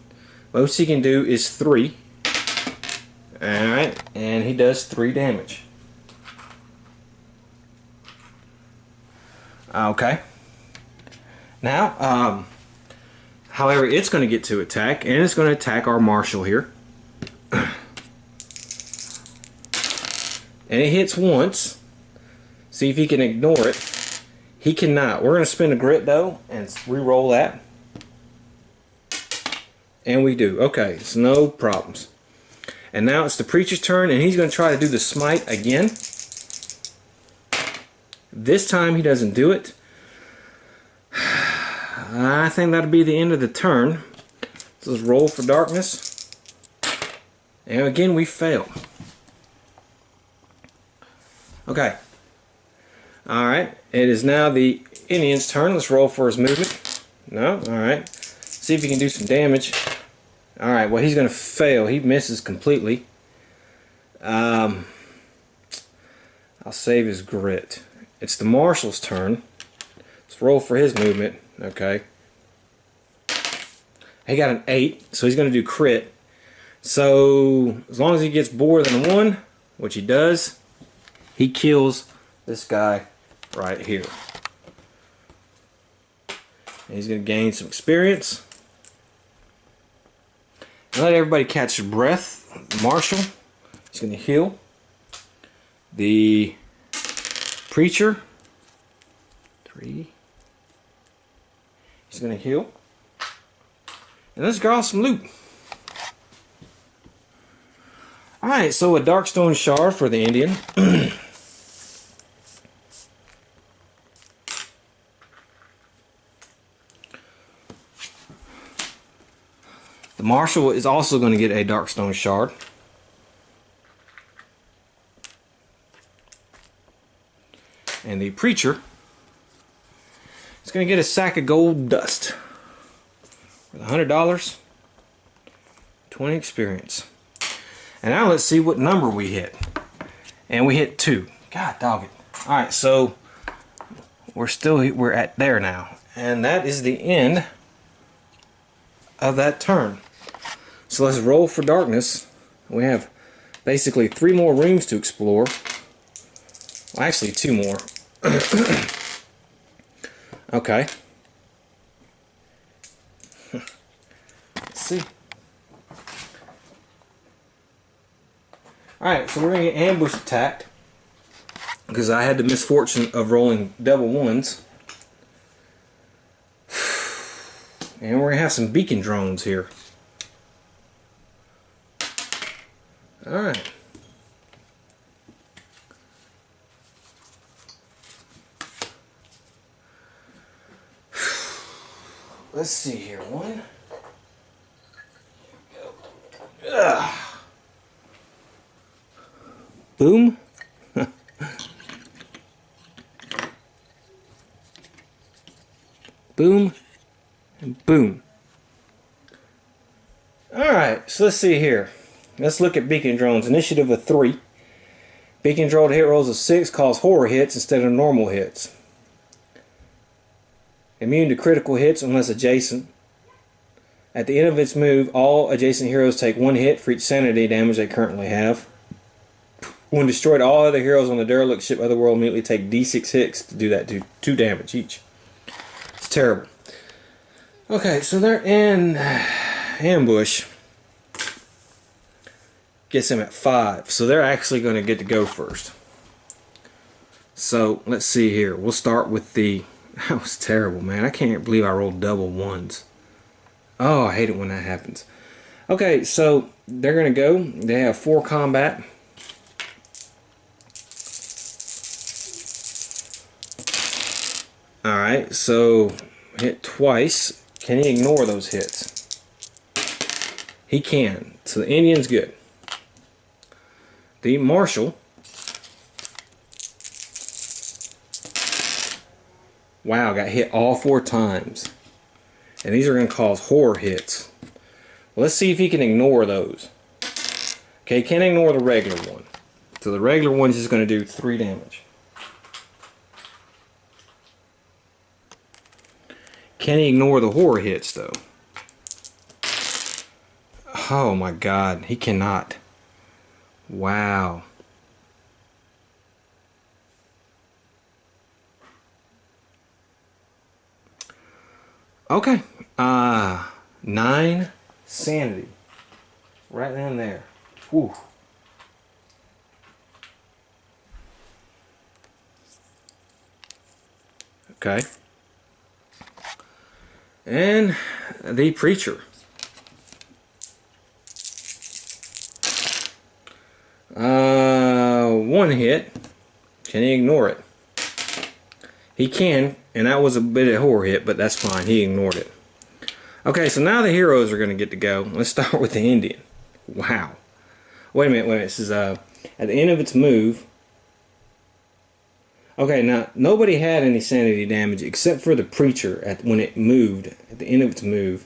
Most he can do is 3. Alright, and he does 3 damage. Okay. Now, however, it's going to get to attack, and it's going to attack our marshal here. And it hits once. See if he can ignore it. He cannot. We're going to spin a grit, though, and re-roll that. And we do. Okay, it's no problems. And now it's the preacher's turn, and he's going to try to do the smite again. This time he doesn't do it. I think that'll be the end of the turn. So let's roll for darkness. And again we fail. Okay. Alright. It is now the Indian's turn. Let's roll for his movement. No? Alright. See if he can do some damage. Alright, well he's going to fail. He misses completely. I'll save his grit. It's the marshal's turn. Let's roll for his movement. Okay. He got an 8, so he's going to do crit. So as long as he gets more than 1, which he does, he kills this guy right here. And he's going to gain some experience. And let everybody catch their breath. Marshal, he's going to heal. The preacher, 3. He's going to heal. And let's draw some loot. Alright, so a Darkstone Shard for the Indian. The Marshal is also going to get a Darkstone Shard. And the Preacher is going to get a sack of gold dust. With $100, 20 experience. And now let's see what number we hit. And we hit 2. God dog it. Alright, so we're at there now. And that is the end of that turn. So let's roll for darkness. We have basically 3 more rooms to explore. Well, actually 2 more. Okay. Let's see. Alright, so we're going to get ambush attacked because I had the misfortune of rolling double 1s. And we're going to have some beacon drones here. Alright. Let's see here. 1. Ugh. Boom. Boom. And boom. Alright, so let's see here. Let's look at beacon drones. Initiative of 3. Beacon drone hit rolls of 6 cause horror hits instead of normal hits. Immune to critical hits unless adjacent. At the end of its move, all adjacent heroes take 1 hit for each sanity damage they currently have. When destroyed, all other heroes on the derelict ship Otherworld immediately take d6 hits to do that, do 2 damage each. It's terrible. Okay, so they're in ambush. Gets them at 5, so they're actually going to get to go first. So let's see here. We'll start with the. That was terrible, man. I can't believe I rolled double 1s. Oh, I hate it when that happens. Okay, so they're going to go. They have 4 combat. Alright, so hit twice. Can he ignore those hits? He can. So the Indian's good. The Marshal. Wow, got hit all 4 times. And these are going to cause horror hits. Well, let's see if he can ignore those. Okay, he can't ignore the regular one. So the regular one's just going to do 3 damage. Can he ignore the horror hits, though? Oh my god, he cannot. Wow. Okay. 9 sanity. Right down there. Whew. Okay. And the Preacher. 1 hit. Can he ignore it? He can, and that was a bit of a horror hit, but that's fine. He ignored it. Okay, so now the heroes are going to get to go. Let's start with the Indian. Wow. Wait a minute. This is at the end of its move. Okay, now nobody had any sanity damage except for the Preacher when it moved at the end of its move.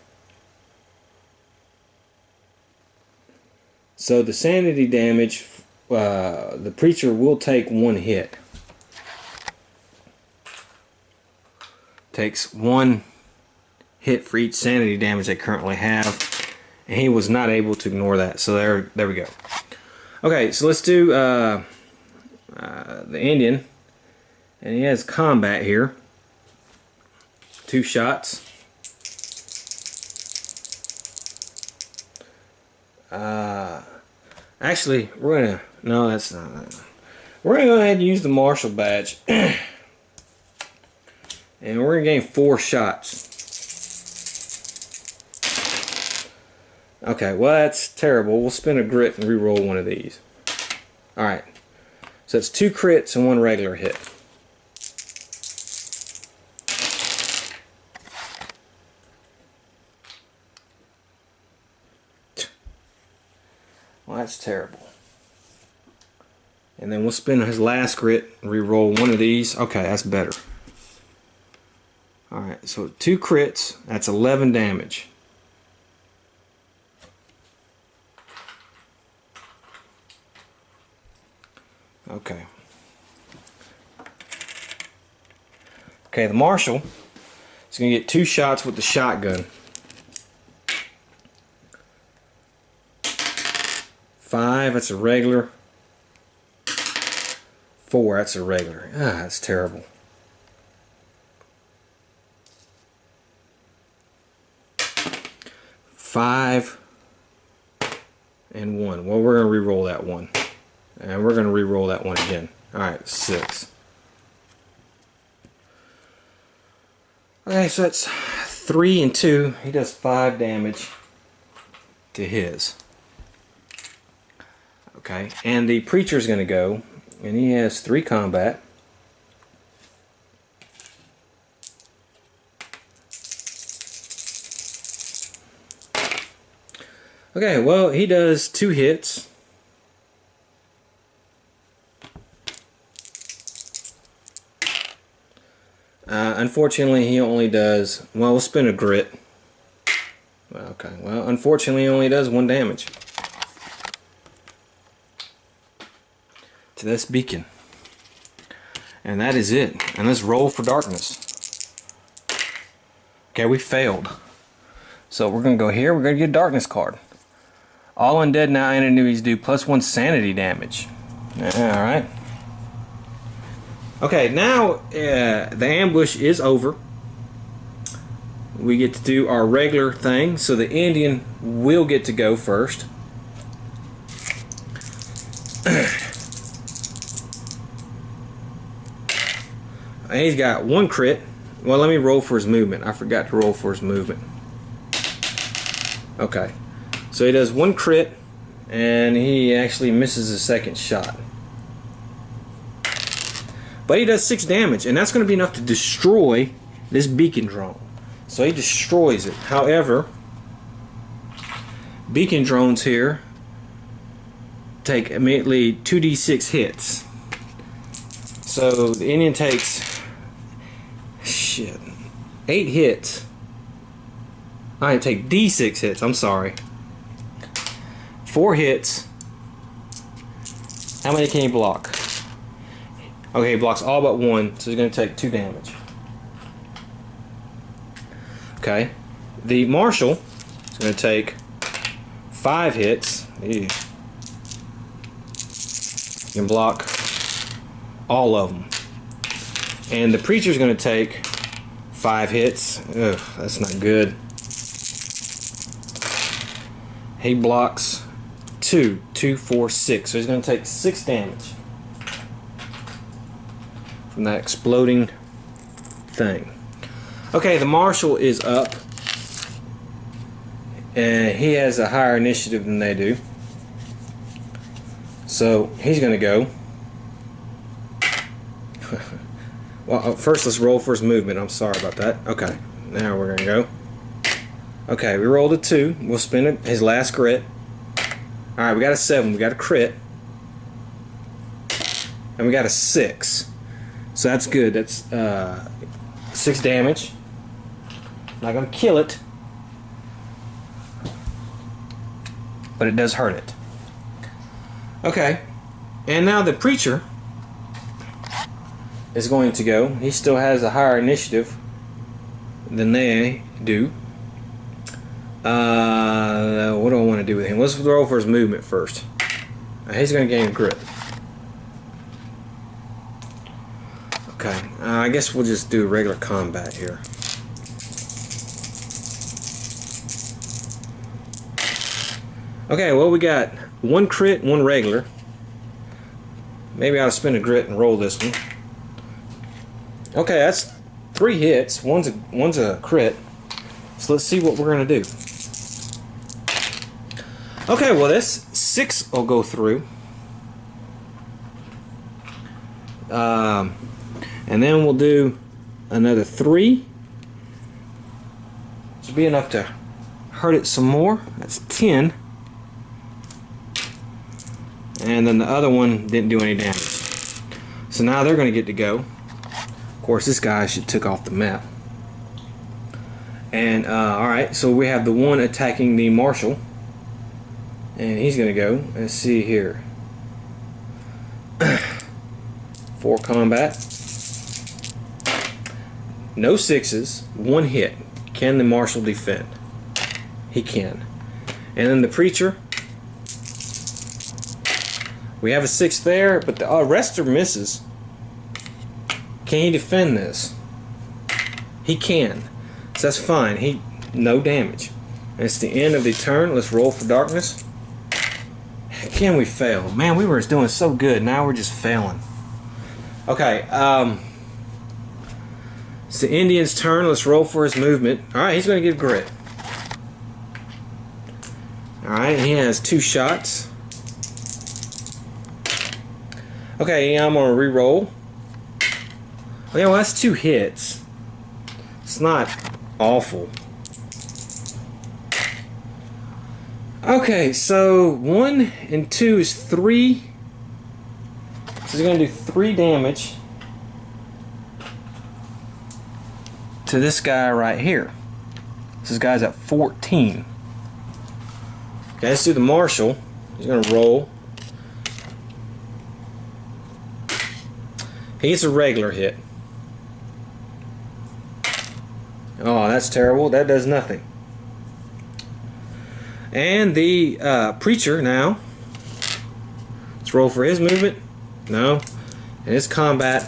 So the sanity damage, the Preacher will take 1 hit. Takes 1 hit for each sanity damage they currently have, and he was not able to ignore that. So there we go. Okay, so let's do the Indian, and he has combat here. 2 shots. Actually, we're gonna, no, that's not that. We're gonna go ahead and use the Marshal badge, and we're gonna gain 4 shots. Okay, well that's terrible. We'll spin a grit and re-roll one of these. Alright, so it's 2 crits and 1 regular hit. Well, that's terrible. And then we'll spin his last grit and re-roll one of these. Okay, that's better. Alright, so 2 crits, that's 11 damage. Okay. Okay, the Marshal is going to get 2 shots with the shotgun. 5, that's a regular. 4, that's a regular. Ah, that's terrible. Five and 1. Well, we're going to re-roll that one. And we're going to re-roll that one again. Alright, 6. Okay, so that's 3 and 2. He does 5 damage to his. Okay, and the Preacher's going to go, and he has 3 combat. Okay, well, he does 2 hits. Unfortunately, he only does, well, we'll spin a grit. Okay, well, unfortunately, he only does 1 damage to this beacon. And that is it. And let's roll for darkness. Okay, we failed. So we're going to go here, we're going to get a darkness card. All undead now enemies do +1 sanity damage. Alright. Okay, now the ambush is over. We get to do our regular thing, so the Indian will get to go first. And he's got 1 crit. Well, let me roll for his movement. I forgot to roll for his movement. Okay, so he does 1 crit, and he actually misses his 2nd shot. But he does 6 damage, and that's going to be enough to destroy this beacon drone. So he destroys it. However, beacon drones here take immediately 2d6 hits. So the Indian takes 8 hits. I take d6 hits. I'm sorry. 4 hits. How many can he block? Okay, he blocks all but 1, so he's going to take 2 damage. Okay, the Marshal is going to take 5 hits. Ew. You can block all of them. And the Preacher is going to take 5 hits. Ugh, that's not good. He blocks 2, 4, 6. So he's going to take 6 damage from that exploding thing. Okay, the Marshal is up, and he has a higher initiative than they do. So he's going to go. Well, first let's roll for his movement. I'm sorry about that. Okay, now we're going to go. Okay, we rolled a 2. We'll spin it. His last grit. Alright, we got a 7. We got a crit. And we got a 6. So that's good. That's 6 damage. Not going to kill it, but it does hurt it. Okay, and now the Preacher is going to go. He still has a higher initiative than they do. What do I want to do with him? Let's roll for his movement first. He's going to gain grit. Okay, I guess we'll just do regular combat here. Okay, well, we got one crit, one regular. Maybe I ought to spend a grit and roll this one. Okay, that's 3 hits. One's a crit. So let's see what we're going to do. Okay, well, this 6 will go through. And then we'll do another 3. This will be enough to hurt it some more. That's 10. And then the other one didn't do any damage. So now they're going to get to go. Of course, this guy should took off the map. And alright, so we have the one attacking the marshal. And he's going to go. Let's see here. 4 combat. No 6s. 1 hit. Can the marshal defend? He can. And then the preacher. We have a 6 there, but the rest are misses. Can he defend this? He can. So that's fine. No damage. And it's the end of the turn. Let's roll for darkness. Can we fail? Man, we were doing so good. Now we're just failing. Okay. It's the Indian's turn. Let's roll for his movement. Alright, he's going to get grit. Alright, he has 2 shots. Okay, I'm going to re-roll. Okay, well, that's 2 hits. It's not awful. Okay, so 1 and 2 is 3. So he's going to do 3 damage to this guy right here. This guy's at 14. Okay, let's do the marshal. He's going to roll. He gets a regular hit. Oh, that's terrible. That does nothing. And the preacher now. Let's roll for his movement. No. And his combat.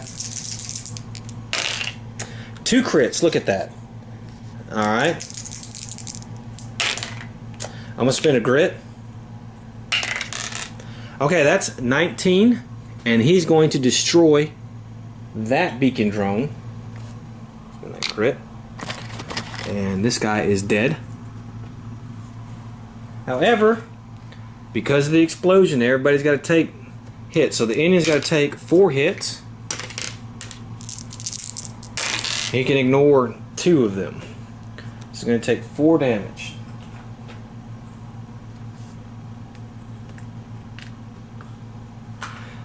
2 crits. Look at that. Alright. I'm going to spend a grit. Okay, that's 19. And he's going to destroy that beacon drone. That crit. And this guy is dead. However, because of the explosion, everybody's got to take hits. So the Indian's got to take 4 hits. He can ignore 2 of them. So he's going to take 4 damage.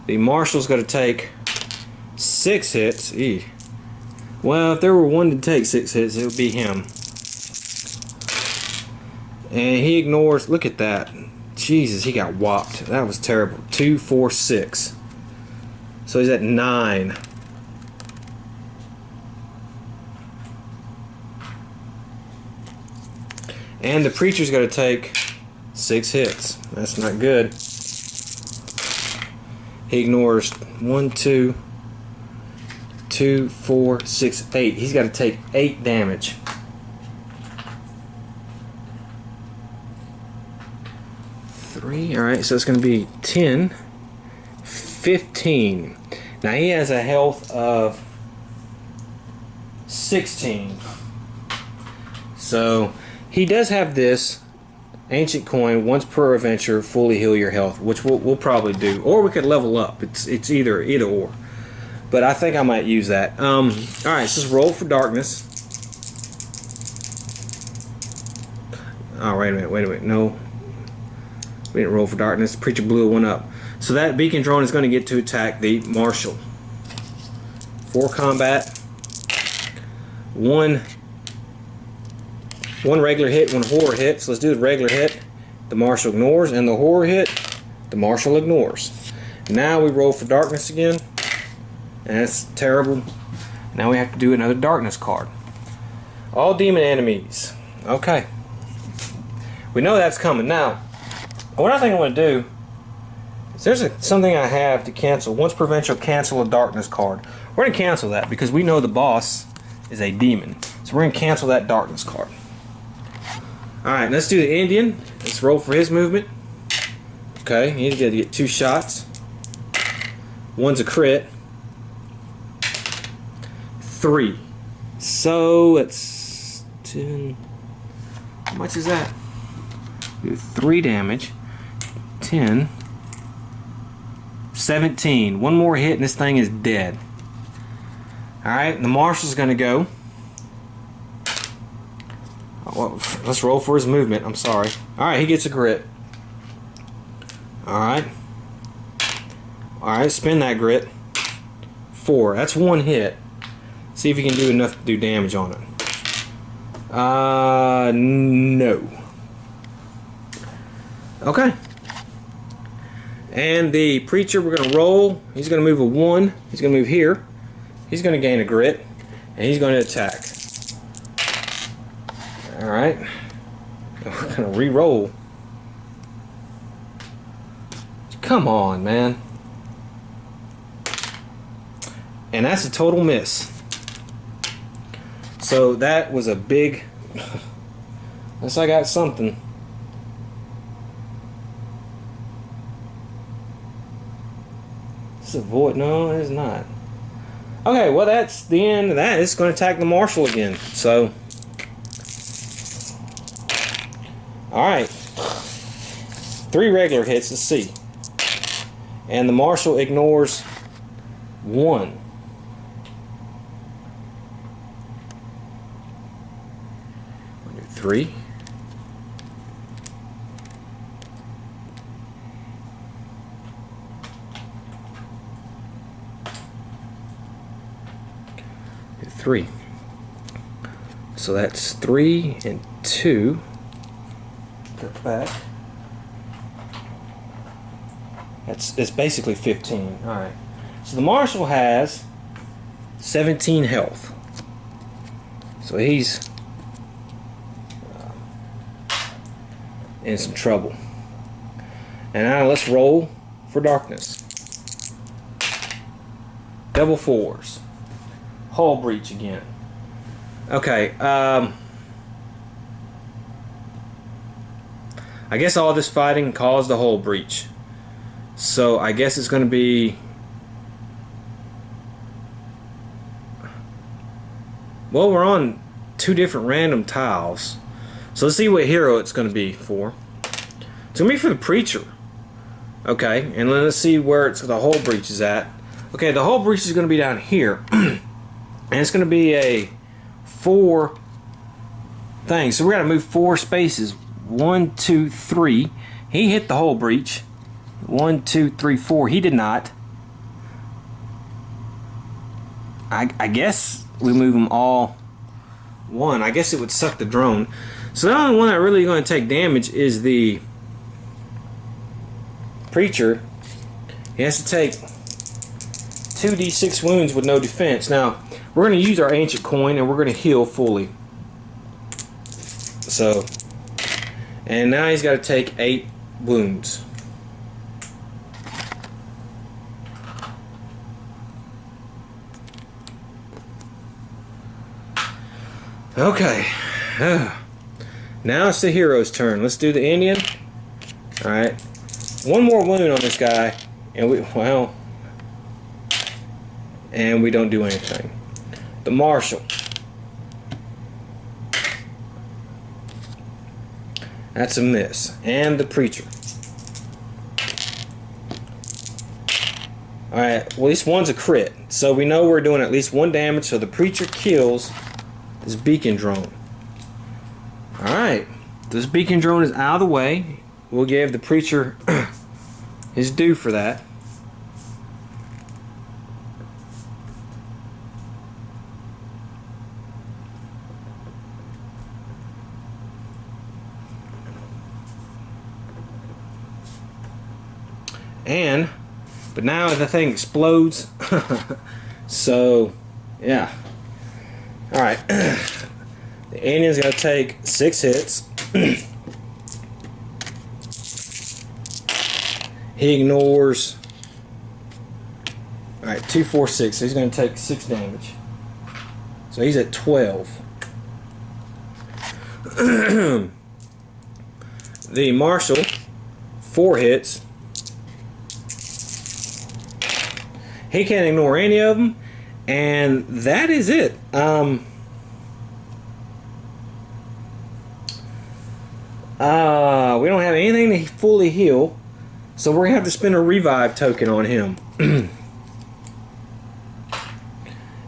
The marshal's got to take 6 hits. Eeh. Well, if there were one to take 6 hits, it would be him. And he ignores, look at that. Jesus, he got whopped. That was terrible. 2, 4, 6. So he's at 9. And the preacher's got to take 6 hits. That's not good. He ignores 1, 2, 2, 4, 6, 8. He's got to take 8 damage. 3. Alright, so it's going to be 10, 15. Now he has a health of 16. So he does have this ancient coin, once per adventure, fully heal your health, which we'll probably do. Or we could level up. It's either or. But I think I might use that. Alright, so let's roll for darkness. Oh, wait a minute. No. We didn't roll for darkness. The preacher blew one up. So that beacon drone is going to get to attack the marshal. 4 combat. 1 regular hit, 1 horror hit. So let's do the regular hit. The marshal ignores. And the horror hit, the marshal ignores. Now we roll for darkness again. And that's terrible. Now we have to do another darkness card. All demon enemies. Okay. We know that's coming. Now, what I think I'm going to do is there's something I have to cancel. Once provincial, cancel a darkness card. We're going to cancel that because we know the boss is a demon. So we're going to cancel that darkness card. Alright, let's do the Indian. Let's roll for his movement. Okay, he's got to get 2 shots. One's a crit. 3. So it's 10. How much is that? 3 damage. 10. 17. One more hit and this thing is dead. Alright, the marshal's going to go. Well, let's roll for his movement. I'm sorry. Alright, he gets a grit. Alright. Alright, spin that grit. 4. That's 1 hit. See if he can do enough to do damage on it. No. Okay. And the preacher, we're going to roll. He's going to move a 1. He's going to move here. He's going to gain a grit. And he's going to attack. Alright. We're going to re-roll. Come on, man. And that's a total miss. So that was a big... Unless I got something. This is a void. No, it's not. Okay, well that's the end of that. It's going to attack the marshal again. So... Alright. 3 regular hits. Let's see. And the marshal ignores 1. Do 3. Do 3. So that's 3 and 2. Put back. It's basically 15. Alright. So the marshal has 17 health. So he's in some trouble. And now let's roll for darkness. Double 4s. Hull breach again. Okay. I guess all this fighting caused the hull breach. So I guess it's going to be... Well, we're on 2 different random tiles. So let's see what hero it's going to be for. It's going to be for the preacher. Okay, and then let's see where the hull breach is at. Okay, the hull breach is going to be down here. And it's going to be a 4 thing. So we're going to move 4 spaces. 1, 2, 3. He hit the hull breach. 1, 2, 3, 4. He did not. I guess we move them all 1. I guess it would suck the drone. So the only one that really going to take damage is the preacher. He has to take 2d6 wounds with no defense. Now we're going to use our ancient coin and we're going to heal fully. So, and now he's got to take 8 wounds. Okay. Now it's the hero's turn. Let's do the Indian. Alright. 1 more wound on this guy. And we don't do anything. The marshal. That's a miss. And the preacher. Alright, well, at least one's a crit. So we know we're doing at least 1 damage, so the preacher kills this beacon drone. Alright, this beacon drone is out of the way. We'll give the preacher his due for that. But now the thing explodes. So, yeah. Alright. The The Indian's going to take 6 hits. He ignores. Alright, 2, 4, 6. So he's going to take 6 damage. So he's at 12. The Marshal, 4 hits. He can't ignore any of them. And that is it. We don't have anything to fully heal. So we're going to have to spend a revive token on him. And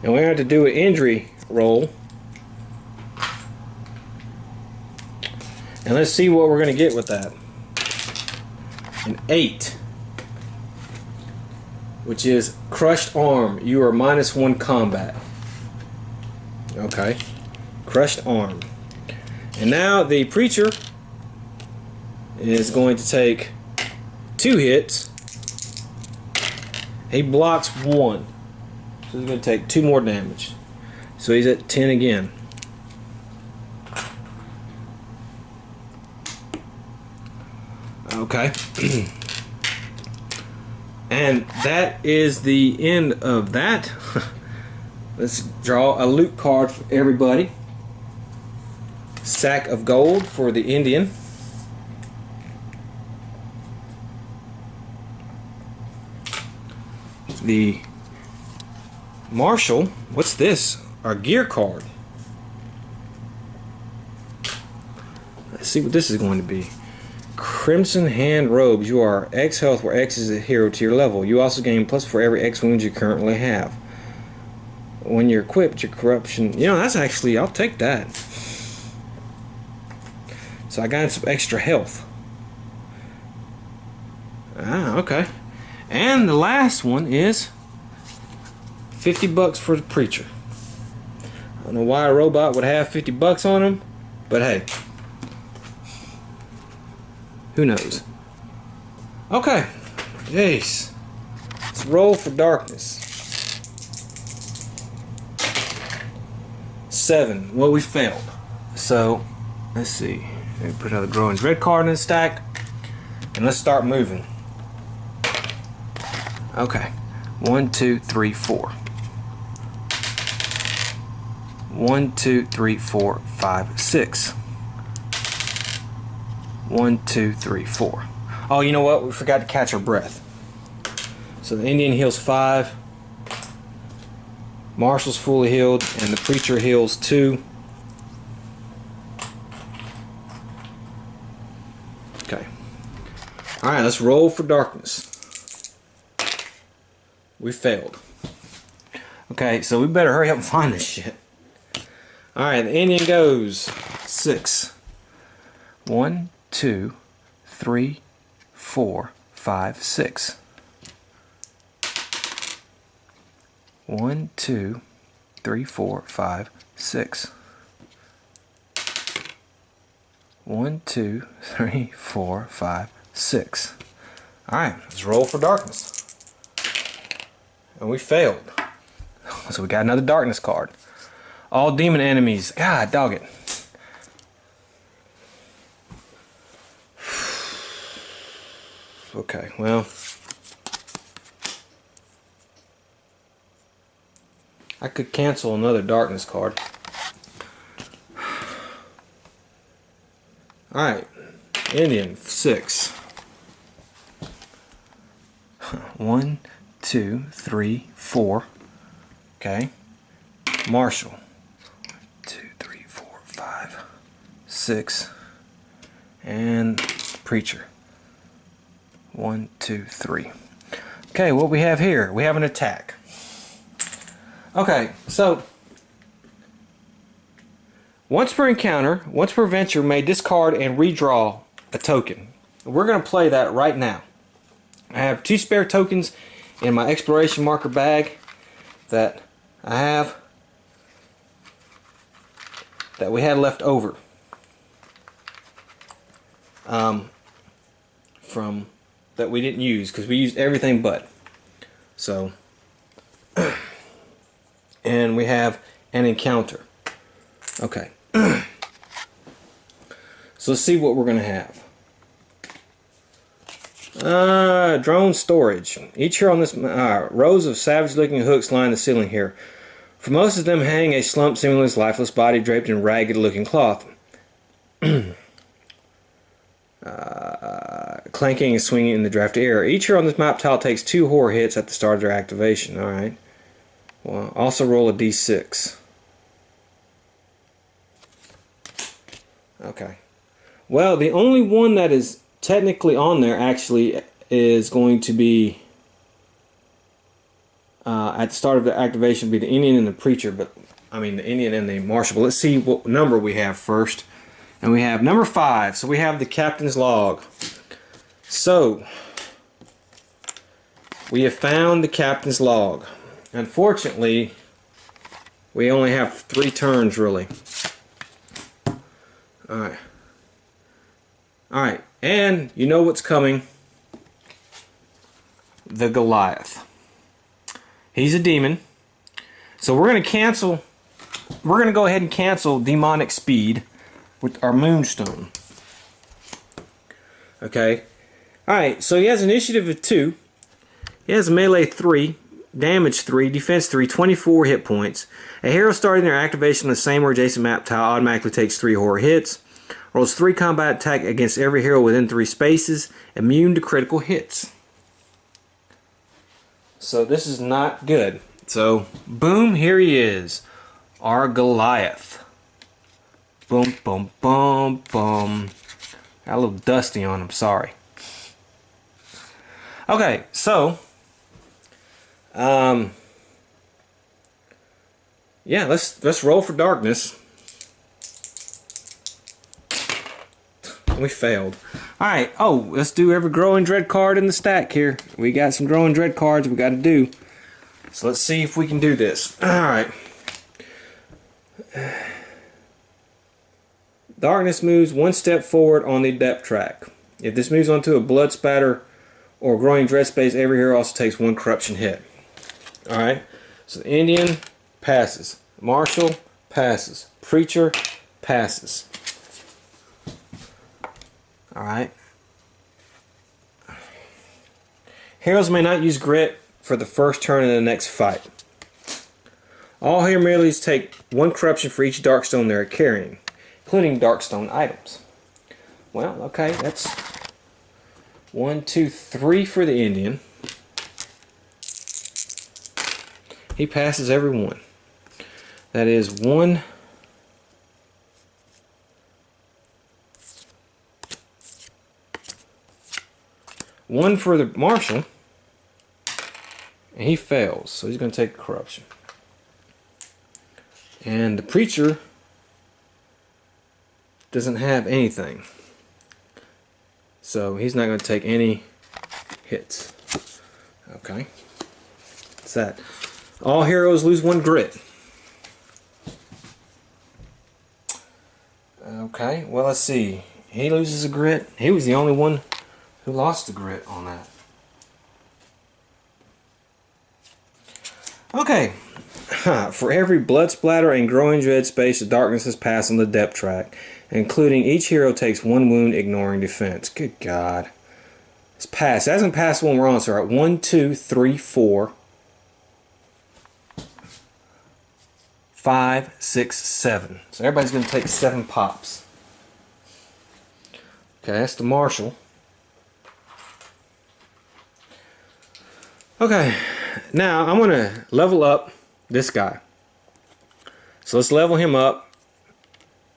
we have to do an injury roll. And let's see what we're going to get with that. An 8. Which is crushed arm. You are -1 combat. Okay. Crushed arm. And now the preacher is going to take 2 hits. He blocks 1. So he's going to take 2 more damage. So he's at 10 again. Okay. And that is the end of that. Let's draw a loot card for everybody. Sack of gold for the Indian. The Marshal, what's this? Our gear card. Let's see what this is going to be. Crimson Hand Robes. You are X health where X is a hero to your level. You also gain plus for every X wounds you currently have. When you're equipped, your corruption. You know, that's actually, I'll take that. So I got some extra health. Ah, okay. And the last one is $50 for the preacher. I don't know why a robot would have $50 on him, but hey. Who knows? Okay. Jeez. Let's roll for darkness. 7. Well, we failed. So, let's see. Let me put another growing red card in the stack. And let's start moving. Okay. 1, 2, 3, 4. 1, 2, 3, 4, 5, 6. 1, 2, 3, 4. Oh, you know what? We forgot to catch our breath. So the Indian heals 5. Marshal's fully healed, and the preacher heals 2. Okay. Alright, let's roll for darkness. We failed. Okay, so we better hurry up and find this shit. Alright, the Indian goes 6. 1, 2, 3, 4, 5, 6. 1, 2, 3, 4, 5, 6. 1, 2, 3, 4, 5, 6. Alright, let's roll for darkness. And we failed. So we got another darkness card. All demon enemies. God, dog it. Okay, well. I could cancel another darkness card. Alright. Indian, 6. 1, 2, 3, 4. Okay. Marshal. 2, 3, 4, 5, 6. And preacher. 1, 2, 3. Okay, what we have here? We have an attack. Okay, so once per encounter, once per venture, may discard and redraw a token. We're going to play that right now. I have 2 spare tokens in my exploration marker bag that I have that we had left over from that we didn't use because we used everything but. So and we have an encounter. Okay. So let's see what we're going to have. Drone storage. Each here on this rows of savage-looking hooks line the ceiling here. For most of them hang a slumped, seemingly lifeless body draped in ragged-looking cloth. Clanking and swinging in the drafty air. Each here on this map tile takes 2 horror hits at the start of their activation. Alright. Well, also roll a d6. Okay. Well, the only one that is technically on there actually is going to be at the start of the activation be the Indian and the preacher, but I mean the Indian and the marshal. But let's see what number we have first. And we have number 5. So we have the captain's log. So we have found the captain's log. Unfortunately, we only have 3 turns really. Alright. Alright, and you know what's coming. The Goliath. He's a demon. So we're going to cancel. We're going to go ahead and cancel demonic speed with our moonstone. Okay. Alright, so he has initiative of 2. He has a melee 3, damage 3, defense 3, 24 hit points. A hero starting their activation on the same or adjacent map tile automatically takes 3 horror hits. Rolls 3 combat attack against every hero within 3 spaces. Immune to critical hits. So this is not good. So, boom, here he is. Our Goliath. Boom, boom, boom, boom. Got a little dusty on him, sorry. Okay, so yeah, let's roll for darkness. We failed. Alright, oh, let's do every growing dread card in the stack here. We got some growing dread cards we gotta do. So let's see if we can do this. Alright. Darkness moves 1 step forward on the depth track. If this moves onto a blood spatter or growing dread space, every hero also takes 1 corruption hit. Alright. So the Indian passes. Marshal passes. Preacher passes. Alright. Heroes may not use grit for the first turn in the next fight. All hero merely take 1 corruption for each darkstone they are carrying, including darkstone items. Well, okay, that's 1, 2, 3 for the Indian. He passes every one. That is 1. One for the marshal, and he fails, so he's going to take corruption. And the preacher doesn't have anything, so he's not going to take any hits. Okay, that's that. All heroes lose 1 grit. Okay, well, let's see. He loses a grit. He was the only one who lost the grit on that. Okay. For every blood splatter and growing dread space the darkness has passed on the depth track, including each hero takes 1 wound ignoring defense. Good God. It's passed. It hasn't passed one we're on, so alright. 1, 2, 3, 4, 5, 6, 7. So everybody's going to take 7 pops. Okay, that's the marshal. Okay, now I'm going to level up this guy. So let's level him up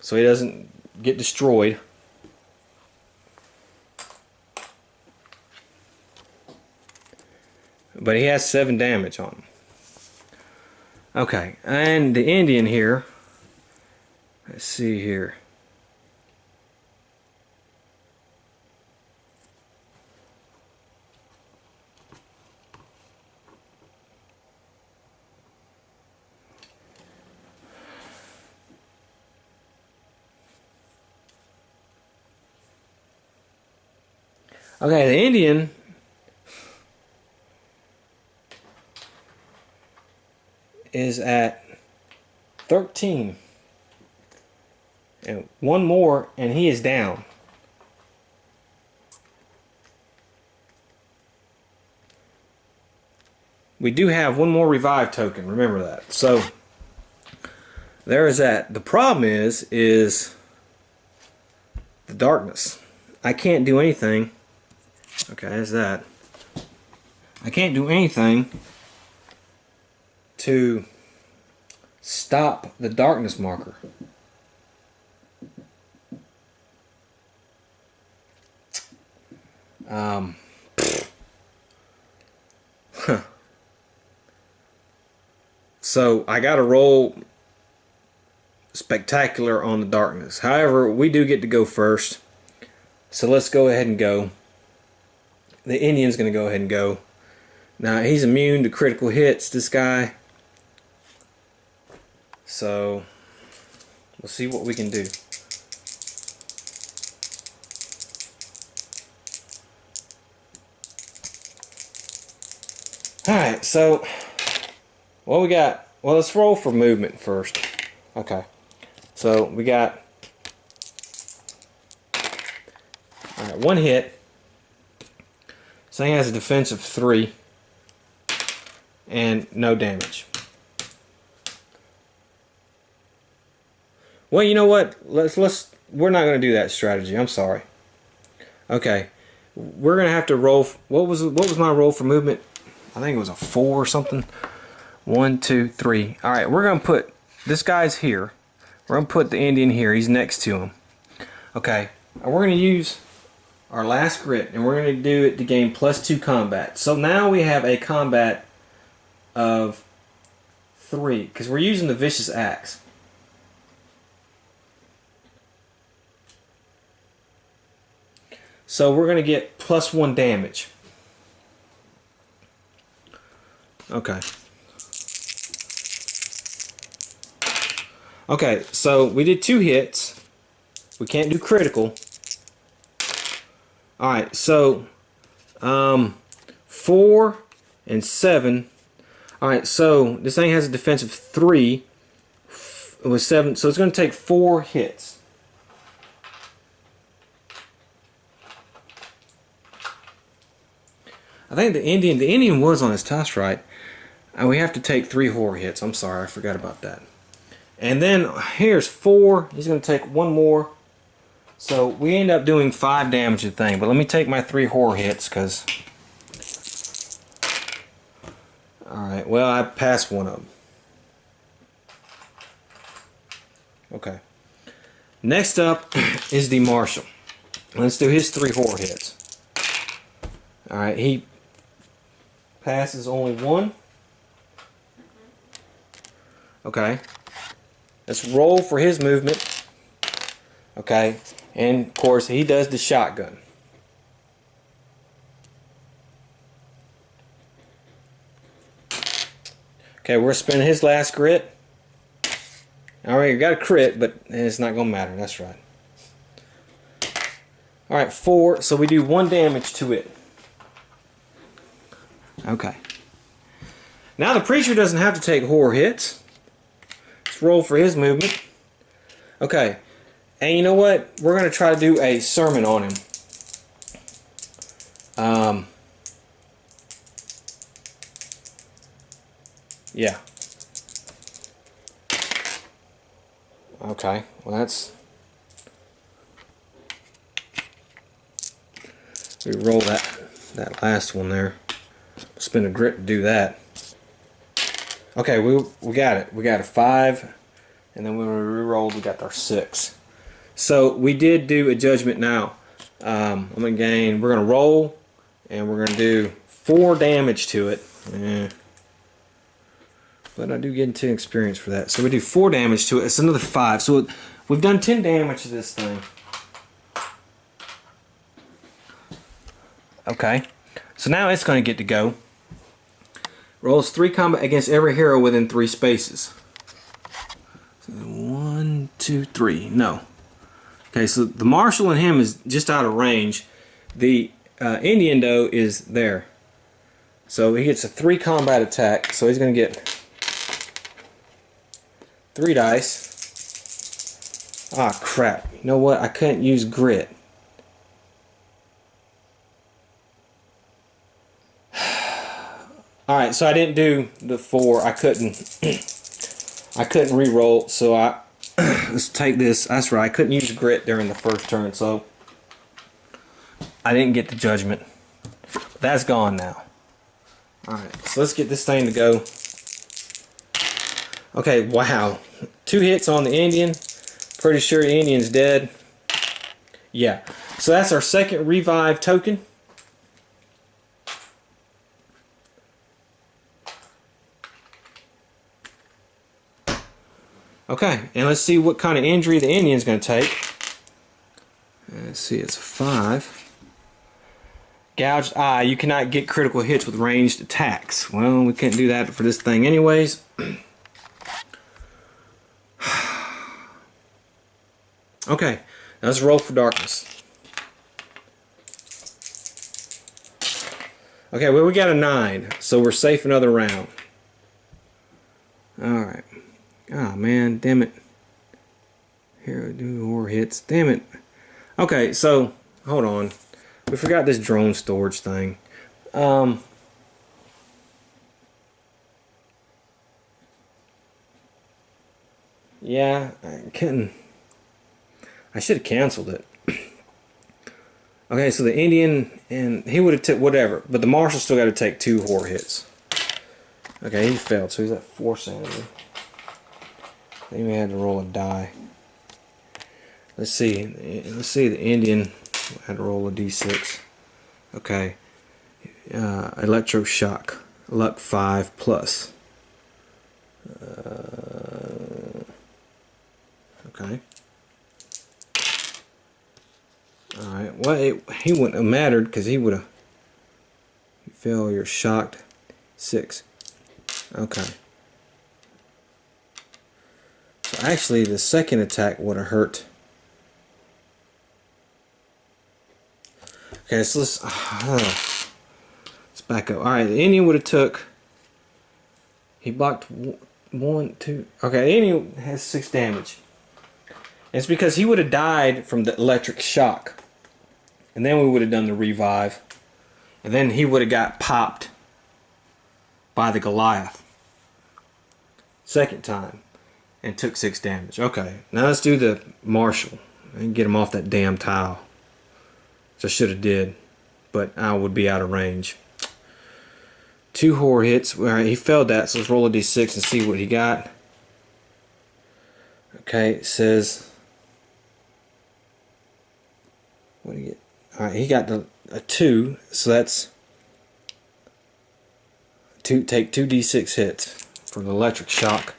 so he doesn't get destroyed. But he has 7 damage on him. Okay, and the Indian here, let's see here. Okay, the Indian is at 13. And one more, and he is down. We do have one more revive token, remember that. So there is that. The problem is the darkness. I can't do anything. Okay, there's that. I can't do anything to stop the darkness marker. So I got to roll spectacular on the darkness. However, we do get to go first. So let's go ahead and go. The Indian's going to go ahead and go. Now he's immune to critical hits, this guy. So we'll see what we can do. Alright, so what we got? Well, let's roll for movement first. Okay. So we got one hit. This thing has a defense of 3 and no damage. Well, you know what? We're not going to do that strategy. I'm sorry. Okay. We're going to have to roll. What was my roll for movement? I think it was a 4 or something. 1, 2, 3. All right, we're going to put this guy's here. We're going to put the Indian here. He's next to him. Okay. And we're going to use our last grit, and we're going to do it to gain +2 combat. So now we have a combat of 3 because we're using the vicious axe. So we're going to get +1 damage. Okay. Okay, so we did 2 hits. We can't do critical. Alright, so 4 and 7. Alright, so this thing has a defense of 3. It was 7, so it's going to take 4 hits. I think the Indian was on his toss right. And we have to take 3 horror hits. I'm sorry, I forgot about that. And then here's 4. He's going to take 1 more. So we end up doing 5 damage to the thing. But let me take my 3 horror hits because... Alright, well, I passed one of them. Okay. Next up is the Marshal. Let's do his 3 horror hits. Alright, he passes only 1. Okay. Let's roll for his movement. Okay. And of course he does the shotgun. Okay, we're spending his last grit. Alright, you got a crit, but it's not going to matter. That's right. Alright, 4. So we do 1 damage to it. Okay. Now the preacher doesn't have to take horror hits. Let's roll for his movement. Okay. And you know what? We're going to try to do a sermon on him. Yeah. Okay. Well, that's... We roll that last one there. Spend a grit to do that. Okay, we got it. We got a 5, and then when we re-rolled, we got our 6. So we did do a judgment now. I'm gonna gain. We're gonna roll, and we're gonna do 4 damage to it. But I do get 10 experience for that. So we do 4 damage to it. It's another 5. So we've done 10 damage to this thing. Okay. So now it's going to get to go. Rolls 3 combat against every hero within 3 spaces. So 1, 2, 3. No. Okay, so the Marshal and him is just out of range. The Indian, though, is there. So he gets a 3 combat attack. So he's going to get 3 dice. Ah, crap. You know what? I couldn't use grit. Alright, so I didn't do the 4. I couldn't I couldn't re-roll, so let's take this. That's right, I couldn't use grit during the first turn, so I didn't get the judgment. That's gone now. Alright, so let's get this thing to go. Okay, wow. 2 hits on the Indian. Pretty sure the Indian's dead. Yeah. So that's our second revive token. Okay, and let's see what kind of injury the Indian's going to take. Let's see, it's a 5. Gouged eye. You cannot get critical hits with ranged attacks. Well, we can't do that for this thing anyways. Okay, now let's roll for darkness. Okay, well, we got a 9, so we're safe another round. Alright. Ah, man, damn it. Here we do more hits. Damn it. Okay, so, hold on. We forgot this drone storage thing. Yeah, I should have canceled it. Okay, so the Indian, and he would have took whatever, but the Marshal still got to take 2 horror hits. Okay, he failed, so he's at 4 sanity. Then we had to roll a die. Let's see. The Indian had to roll a d6. Okay. Electroshock. Luck 5 plus. Okay. Alright. Well, he wouldn't have mattered because he would have. Failure shocked. 6. Okay. So actually, the second attack would have hurt. Okay, so let's back up. Alright, the Indian would have took. He blocked 1, 2. Okay, the Indian has 6 damage. It's because he would have died from the electric shock. And then we would have done the revive. And then he would have got popped by the Goliath. Second time. And took 6 damage. Okay, now let's do the Marshal. And get him off that damn tile. Which I should have did. But I would be out of range. 2 horror hits. Alright, he failed that, so let's roll a d6 and see what he got. Okay, it says... What do you get? Alright, he got a 2, so that's... Take 2d6 hits for the electric shock.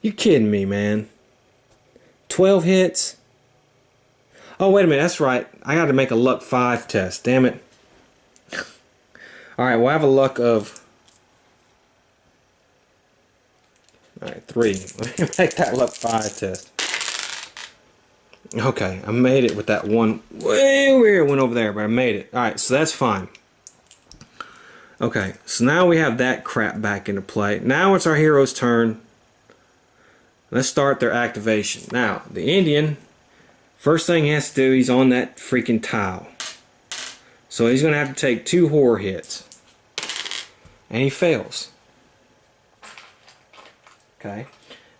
You kidding me, man? 12 hits? Oh, wait a minute, that's right. I got to make a luck 5 test, damn it. Alright, well I have a luck of... Alright, 3. Let me make that luck 5 test. Okay, I made it with that one way over here. It went over there, but I made it. Alright, so that's fine. Okay, so now we have that crap back into play. Now it's our hero's turn. Let's start their activation. Now, the Indian, first thing he has to do, he's on that freaking tile. So he's going to have to take 2 horror hits. And he fails. Okay.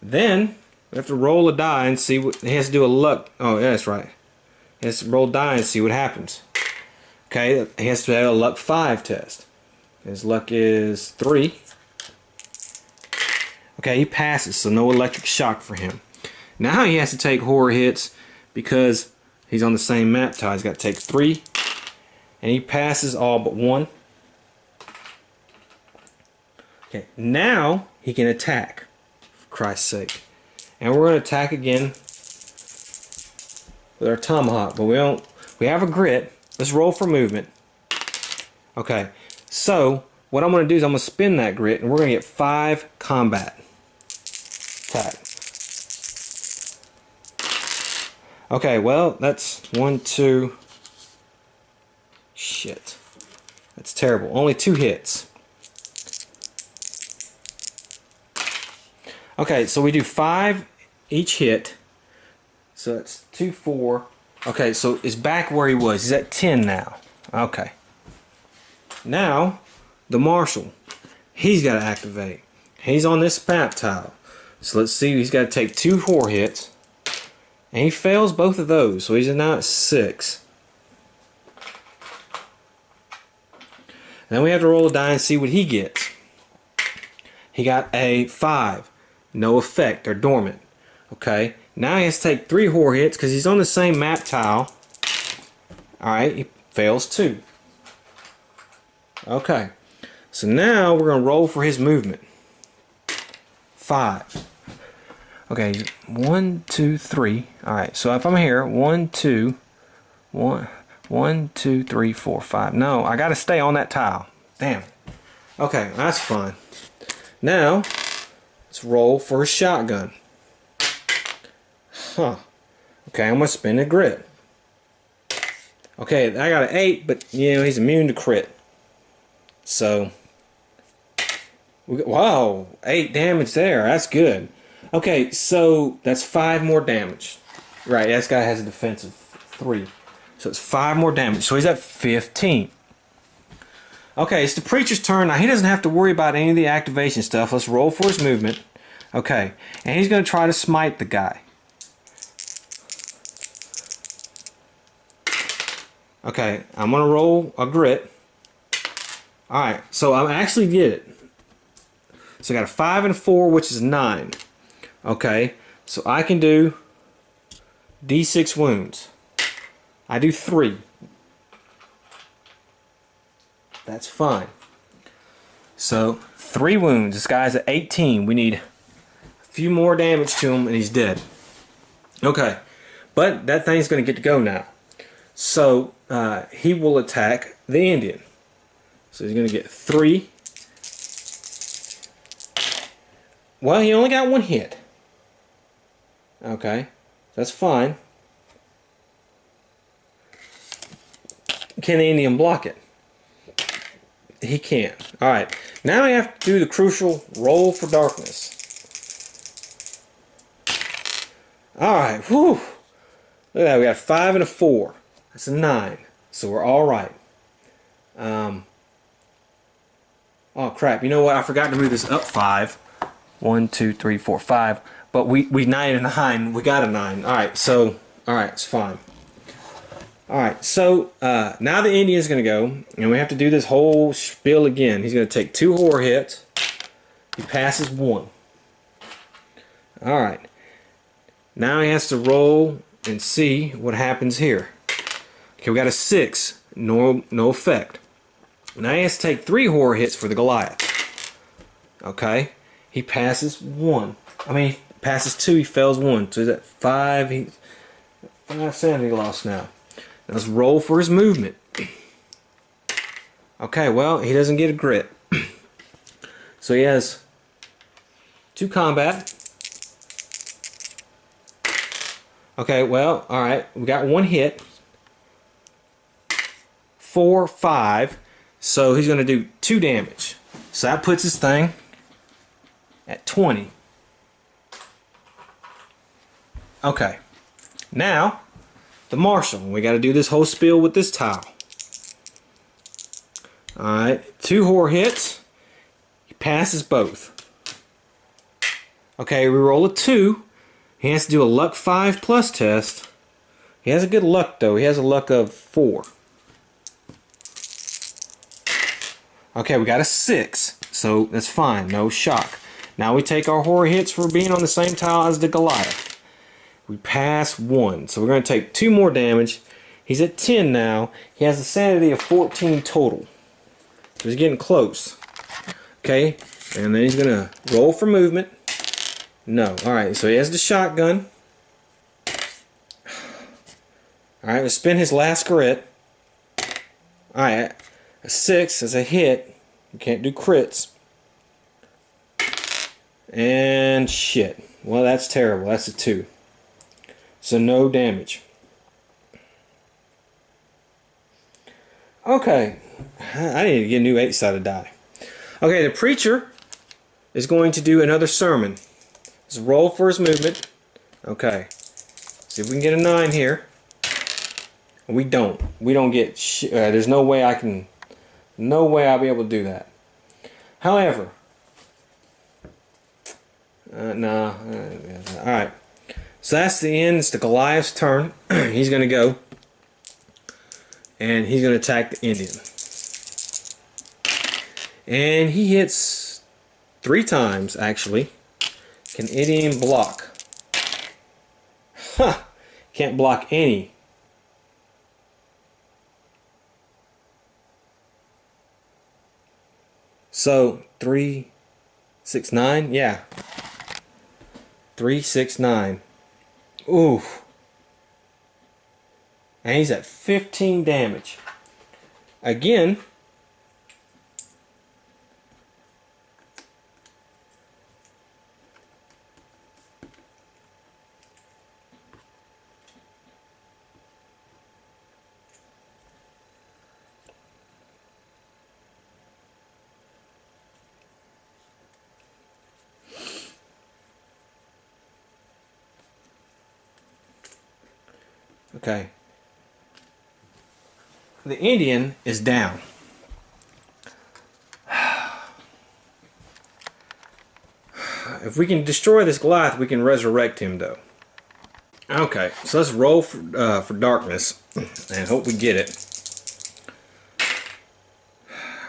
Then, we have to roll a die and see what... He has to do a luck... Oh, yeah, that's right. He has to roll a die and see what happens. Okay, he has to have a luck 5 test. His luck is 3. Okay, he passes, so no electric shock for him. Now he has to take horror hits because he's on the same map tile. He's got to take 3. And he passes all but 1. Okay, now he can attack. For Christ's sake. And we're going to attack again with our tomahawk. But we have a grit. Let's roll for movement. Okay, so what I'm going to do is I'm going to spin that grit and we're going to get 5 combat. Attack. Okay, well, that's 1, 2. Shit. That's terrible. Only 2 hits. Okay, so we do 5 each hit. So it's 2, 4. Okay, so it's back where he was. He's at 10 now. Okay. Now, the marshal. He's got to activate. He's on this map tile. So let's see. He's got to take 2 horror hits. And he fails both of those. So he's now at 6. And then we have to roll a die and see what he gets. He got a 5. No effect. They're dormant. Okay. Now he has to take 3 horror hits because he's on the same map tile. Alright. He fails 2. Okay. So now we're going to roll for his movement. 5. Okay. 1, 2, 3. Alright. So if I'm here, 1, 2, 1, 2, 3, 4, 5. No, I got to stay on that tile. Damn. Okay, that's fine. Now, let's roll for a shotgun. Huh. Okay, I'm going to spin a grit. Okay, I got an 8, but you know, he's immune to crit. So, wow, 8 damage there. That's good. Okay, so that's 5 more damage. Right, this guy has a defense of 3. So it's 5 more damage. So he's at 15. Okay, it's the preacher's turn. Now he doesn't have to worry about any of the activation stuff. Let's roll for his movement. Okay, and he's going to try to smite the guy. Okay, I'm going to roll a grit. Alright, so I actually get it. So I got a 5 and a 4, which is 9. Okay, so I can do D6 wounds. I do 3. That's fine. So 3 wounds. This guy's at 18. We need a few more damage to him and he's dead. Okay, but that thing's going to get to go now. So he will attack the Indian. So he's going to get 3. Well, he only got 1 hit. Okay, that's fine. Can the Indian block it? He can't. Alright, now we have to do the crucial roll for darkness. Alright, whew. Look at that, we got a 5 and a 4. That's a 9. So we're alright. Oh crap, you know what? I forgot to move this up 5. 1, 2, 3, 4, 5. But we 9 and a 9. We got a 9. Alright, so, alright, it's fine. Alright, so now the Indian's going to go, and we have to do this whole spiel again. He's going to take 2 horror hits. He passes 1. Alright, now he has to roll and see what happens here. Okay, we got a 6, no effect. Now he has to take 3 horror hits for the Goliath. Okay, he passes 1. I mean, he passes 2, he fails 1. So he's at 5. He's 5 sanity loss now. Now let's roll for his movement. Okay, well, he doesn't get a grit. So he has 2 combat. Okay, well, alright, we got 1 hit. 4, 5. So he's going to do 2 damage. So that puts his thing at 20. Okay, now the marshal. We got to do this whole spiel with this tile. Alright, 2 horror hits. He passes both. Okay, we roll a 2. He has to do a luck 5 plus test. He has a good luck though. He has a luck of 4. Okay, we got a 6. So that's fine. No shock. Now we take our horror hits for being on the same tile as the Goliath. We pass 1. So we're going to take 2 more damage. He's at 10 now. He has a sanity of 14 total. So he's getting close. Okay, and then he's going to roll for movement. No. Alright, so he has the shotgun. Alright, let's spin his last grit. Alright, a 6 is a hit. You can't do crits. And shit. Well, that's terrible. That's a 2. So no damage. Okay. I need to get a new 8-sided die. Okay, the preacher is going to do another sermon. Let's roll for his movement. Okay. See if we can get a 9 here. We don't. We don't get. There's no way I can. No way I'll be able to do that. However. No. All right. So that's the end. It's the Goliath's turn. He's going to go. And he's going to attack the Indian. And he hits 3 times, actually. Can Indian block? Huh. Can't block any. So 3, 6, 9, yeah. 3, 6, 9. Ooh. And he's at 15 damage. Again. Okay. The Indian is down. If we can destroy this Goliath, we can resurrect him, though. Okay, so let's roll for darkness and hope we get it.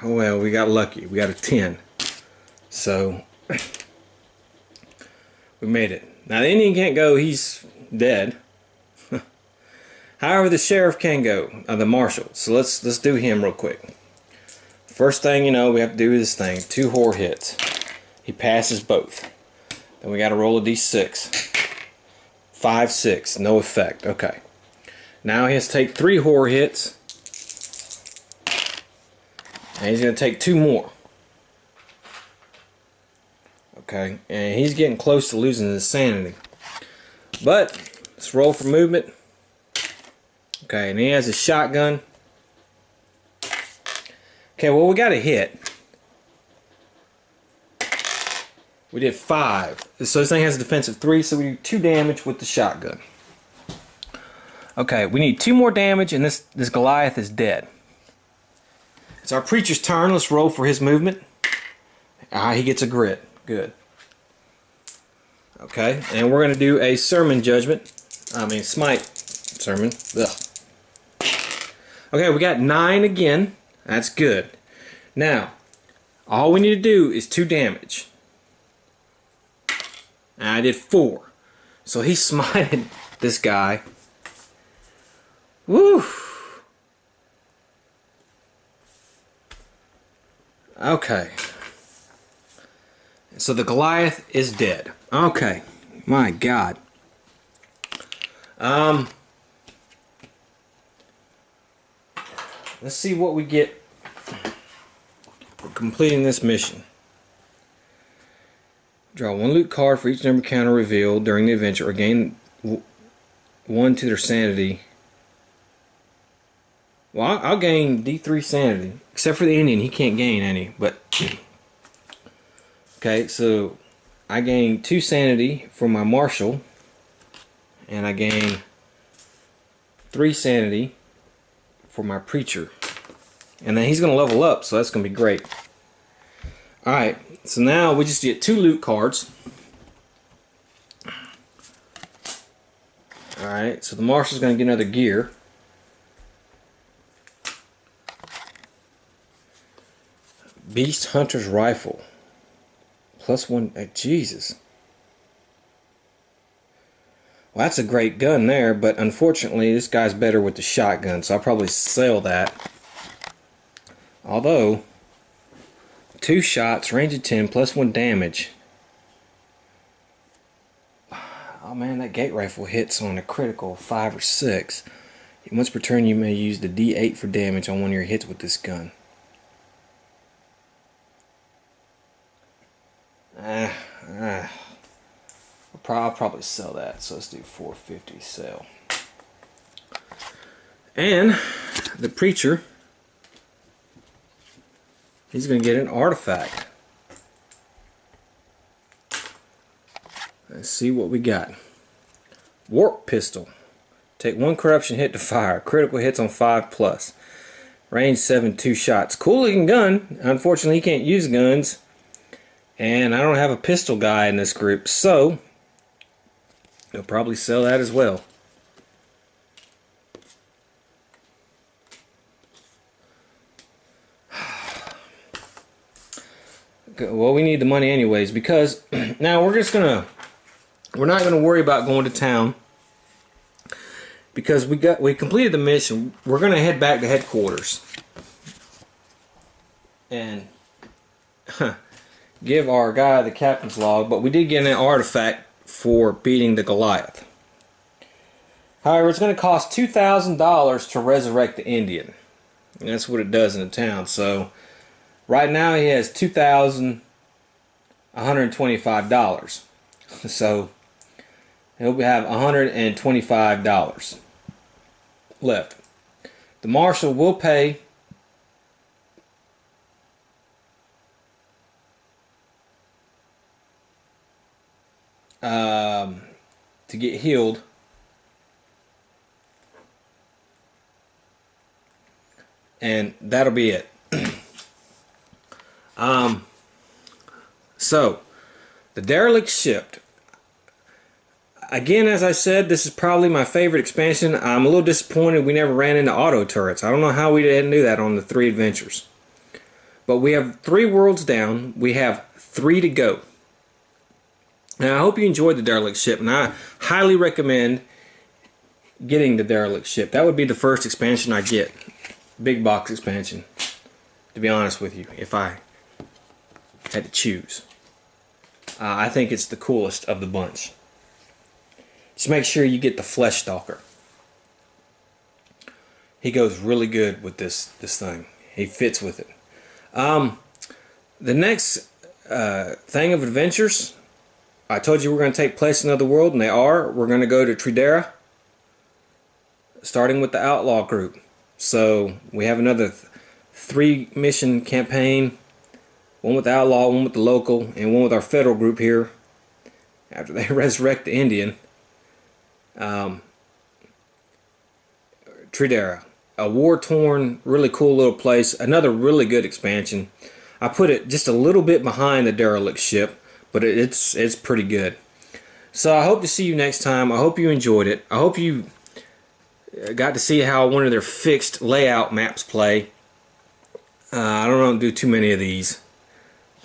Oh, well, we got lucky. We got a 10. So, we made it. Now, the Indian can't go. He's dead. However, the sheriff can go, the marshal. So let's do him real quick. First thing you know, we have to do this thing. 2 whore hits. He passes both. Then we got to roll a d6. 5, 6, no effect. Okay. Now he has to take 3 whore hits. And he's going to take 2 more. Okay, and he's getting close to losing his sanity. But let's roll for movement. Okay, and he has a shotgun. Okay, well, we got a hit. We did 5. So this thing has a defensive 3, so we do 2 damage with the shotgun. Okay, we need 2 more damage, and this Goliath is dead. It's our preacher's turn. Let's roll for his movement. He gets a grit. Good. Okay, and we're going to do a sermon judgment. Smite sermon. Ugh. Okay, we got 9 again. That's good. Now, all we need to do is 2 damage. And I did 4. So he smited this guy. Woo! Okay. So the Goliath is dead. Okay. My God. Let's see what we get for completing this mission. Draw 1 loot card for each number counter revealed during the adventure, or gain 1 to their sanity. Well, I'll gain D3 sanity, except for the Indian. He can't gain any, but okay, so I gain 2 sanity for my marshal, and I gain 3 sanity for my preacher. And then he's going to level up, so that's going to be great. Alright, so now we just get 2 loot cards. Alright, so the marshal's going to get another gear. Beast Hunter's Rifle. +1. Jesus. Well, that's a great gun there, but unfortunately this guy's better with the shotgun, so I'll probably sell that. Although, 2 shots, range of 10, +1 damage. Oh man, that gate rifle hits on a critical 5 or 6. Once per turn you may use the D8 for damage on one of your hits with this gun. I'll probably sell that, so let's do 450 sell. And the preacher, he's going to get an artifact. Let's see what we got. Warp pistol. Take 1 corruption hit to fire. Critical hits on 5+. Range 7, 2 shots. Cool looking gun. Unfortunately, he can't use guns. And I don't have a pistol guy in this group, so he'll probably sell that as well. Well, we need the money anyways, because now we're not gonna worry about going to town, because we completed the mission. We're gonna head back to headquarters and give our guy the captain's log, but we did get an artifact for beating the Goliath. However, it's going to cost $2,000 to resurrect the Indian. And that's what it does in the town. So right now he has $2,125. So he'll have $125 left. The marshal will pay to get healed, and that'll be it. So the derelict shipped. Again, as I said, this is probably my favorite expansion. I'm a little disappointed we never ran into auto turrets. I don't know how we didn't do that on the 3 adventures. But we have 3 worlds down. We have 3 to go. Now, I hope you enjoyed the derelict ship, and I highly recommend getting the derelict ship. That would be the first expansion I get. Big box expansion, to be honest with you, if I had to choose. I think it's the coolest of the bunch. Just make sure you get the Flesh Stalker. He goes really good with this thing. He fits with it. The next thing of adventures, I told you we're going to take place in another world, and they are. We're going to go to Tridera, starting with the Outlaw group. So we have another 3 mission campaign. One with the Outlaw, one with the local, and one with our federal group here. After they resurrect the Indian. Tridera. A war-torn, really cool little place. Another really good expansion. I put it just a little bit behind the derelict ship, but it's pretty good. So I hope to see you next time. I hope you enjoyed it. I hope you got to see how one of their fixed layout maps play. I don't do too many of these,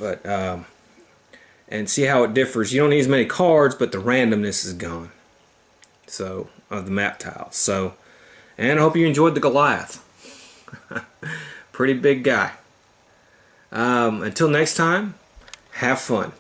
but and see how it differs. You don't need as many cards, but the randomness is gone. So of the map tiles. So, and I hope you enjoyed the Goliath. Pretty big guy. Until next time, have fun.